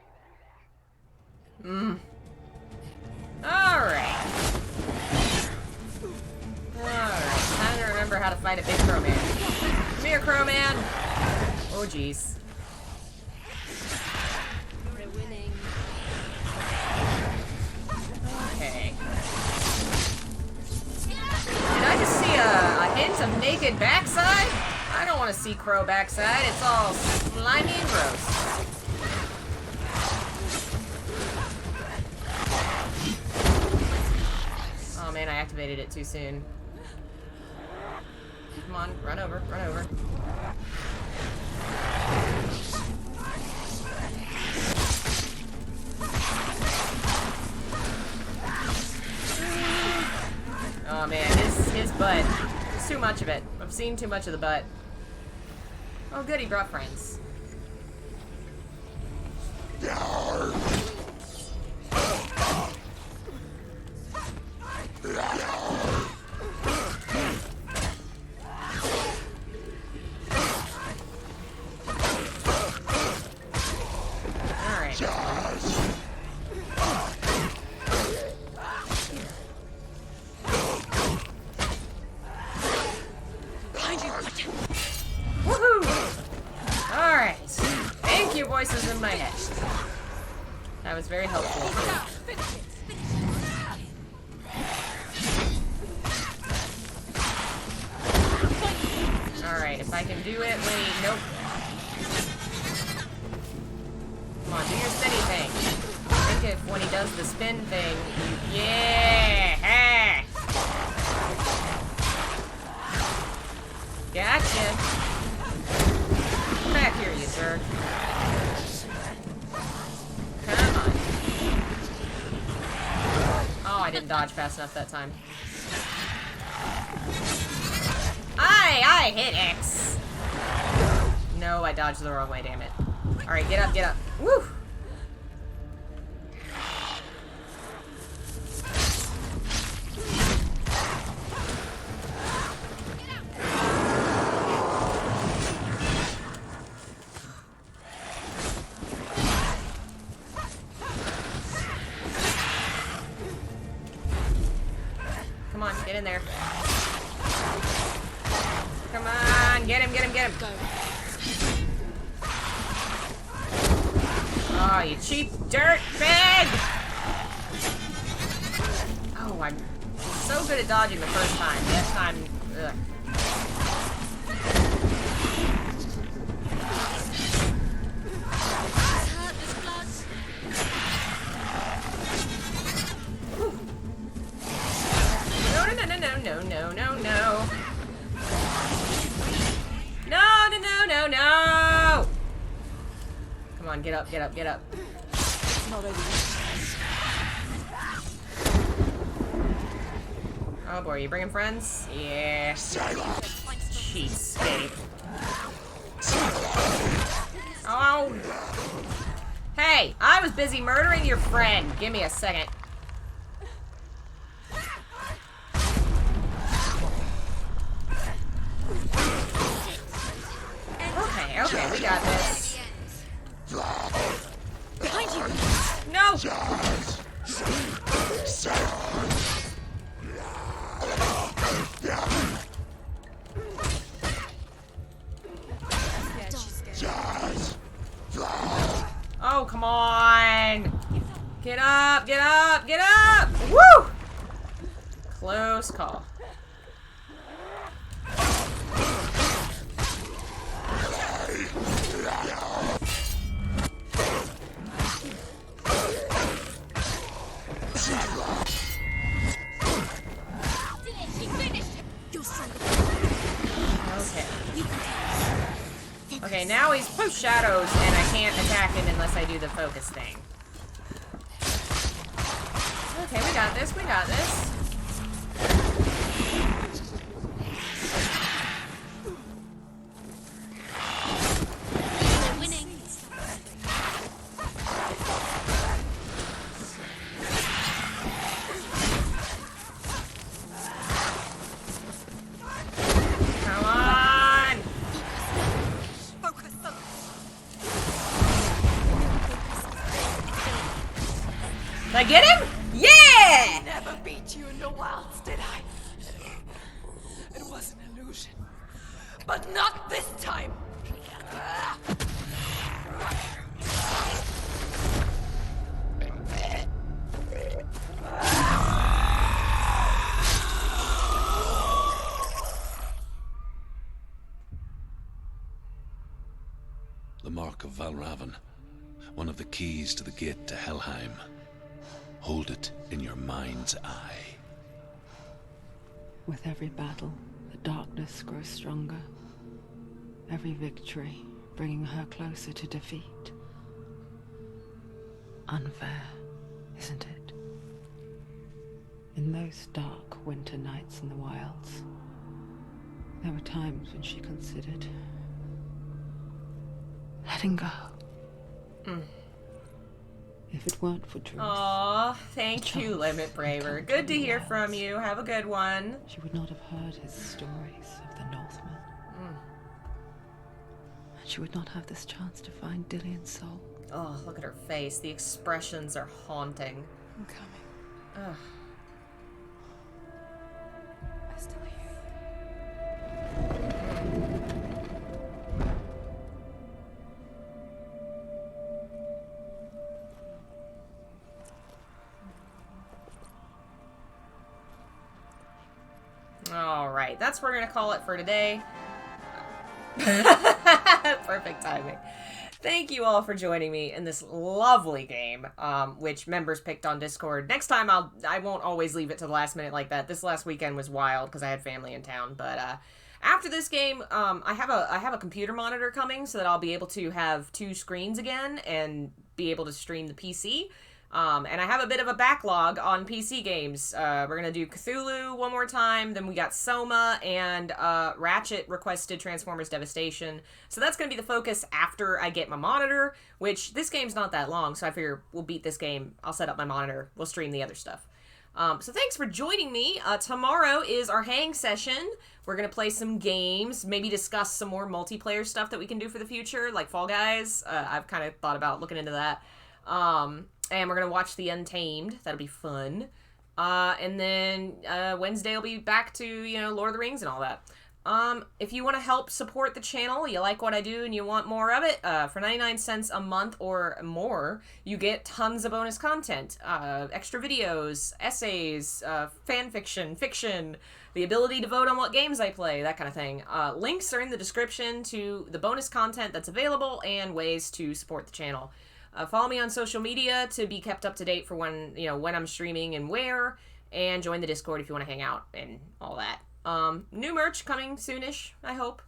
Alright. Alright, time to remember how to fight a big crow man. Come here, crow man! Oh, jeez. We're winning. Okay. Hint of naked backside? I don't want to see crow backside. It's all slimy and gross. Oh man, I activated it too soon. Come on, run over, run over. Oh man, his butt. It's too much of it. I've seen too much of the butt. Oh good, he brought friends. Voices in my head. That was very helpful. Alright, if I can do it, wait, nope. Come on, do your spinny thing. I think if when he does the spin thing, yeah! Gotcha. Come back here, you jerk. Come on. Oh, I didn't dodge fast enough that time. I hit X. No, I dodged the wrong way, damn it. Alright, get up, get up. Woo! Come on, get in there. Come on, get him, get him, get him. Oh, you cheap dirt bag! Oh, I'm so good at dodging the first time. That time, ugh. No! Come on, get up, get up, get up. Oh boy, are you bringing friends? Yeah. Cheapskate. Oh! Hey, I was busy murdering your friend. Give me a second. Okay, we got this. Behind you! No! Oh, come on! Get up, get up, get up! Woo! Close call. Okay, now he's post shadows, and I can't attack him unless I do the focus thing. Okay, we got this, we got this. We're winning. Come on! Did I get him? Yeah! Never beat you in the wilds, did I? It was an illusion. But not this time! The Mark of Valravan. One of the keys to the gate to Helheim. Hold it in your mind's eye. With every battle, the darkness grows stronger. Every victory bringing her closer to defeat. Unfair, isn't it? In those dark winter nights in the wilds, there were times when she considered letting go. If it weren't for truth. Aw, thank you, Limit Braver. Good to hear from you. Have a good one. She would not have heard his stories of the Northmen. And she would not have this chance to find Dillion's soul. Oh, look at her face. The expressions are haunting. I'm coming. Ugh. I still hear All right, that's what we're going to call it for today. Perfect timing. Thank you all for joining me in this lovely game, which members picked on Discord. Next time, I won't always leave it to the last minute like that. This last weekend was wild because I had family in town. But after this game, I have a computer monitor coming so that I'll be able to have 2 screens again and be able to stream the PC. And I have a bit of a backlog on PC games. We're going to do Cthulhu one more time. Then we got Soma and Ratchet requested Transformers Devastation. So that's going to be the focus after I get my monitor, which this game's not that long. So I figure we'll beat this game. I'll set up my monitor. We'll stream the other stuff. So thanks for joining me. Tomorrow is our hang session. We're going to play some games, maybe discuss some more multiplayer stuff that we can do for the future, like Fall Guys. I've kind of thought about looking into that. And we're going to watch The Untamed. That'll be fun. And then Wednesday will be back to, Lord of the Rings and all that. If you want to help support the channel, you like what I do and you want more of it, for 99 cents a month or more, you get tons of bonus content. Extra videos, essays, fan fiction, the ability to vote on what games I play, that kind of thing. Links are in the description to the bonus content that's available and ways to support the channel. Follow me on social media to be kept up to date for when I'm streaming and where, and join the Discord if you want to hang out and all that. New merch coming soonish, I hope.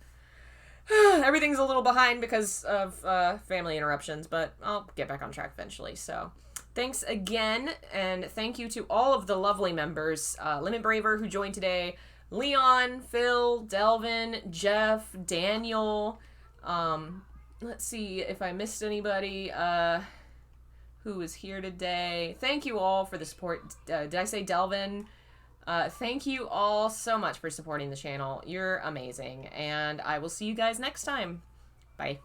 Everything's a little behind because of family interruptions, but I'll get back on track eventually. So thanks again, and thank you to all of the lovely members. Limit Braver, who joined today, Leon, Phil, Delvin, Jeff, Daniel, let's see if I missed anybody who was here today. Thank you all for the support. Did I say Delvin? Thank you all so much for supporting the channel. You're amazing. And I will see you guys next time. Bye.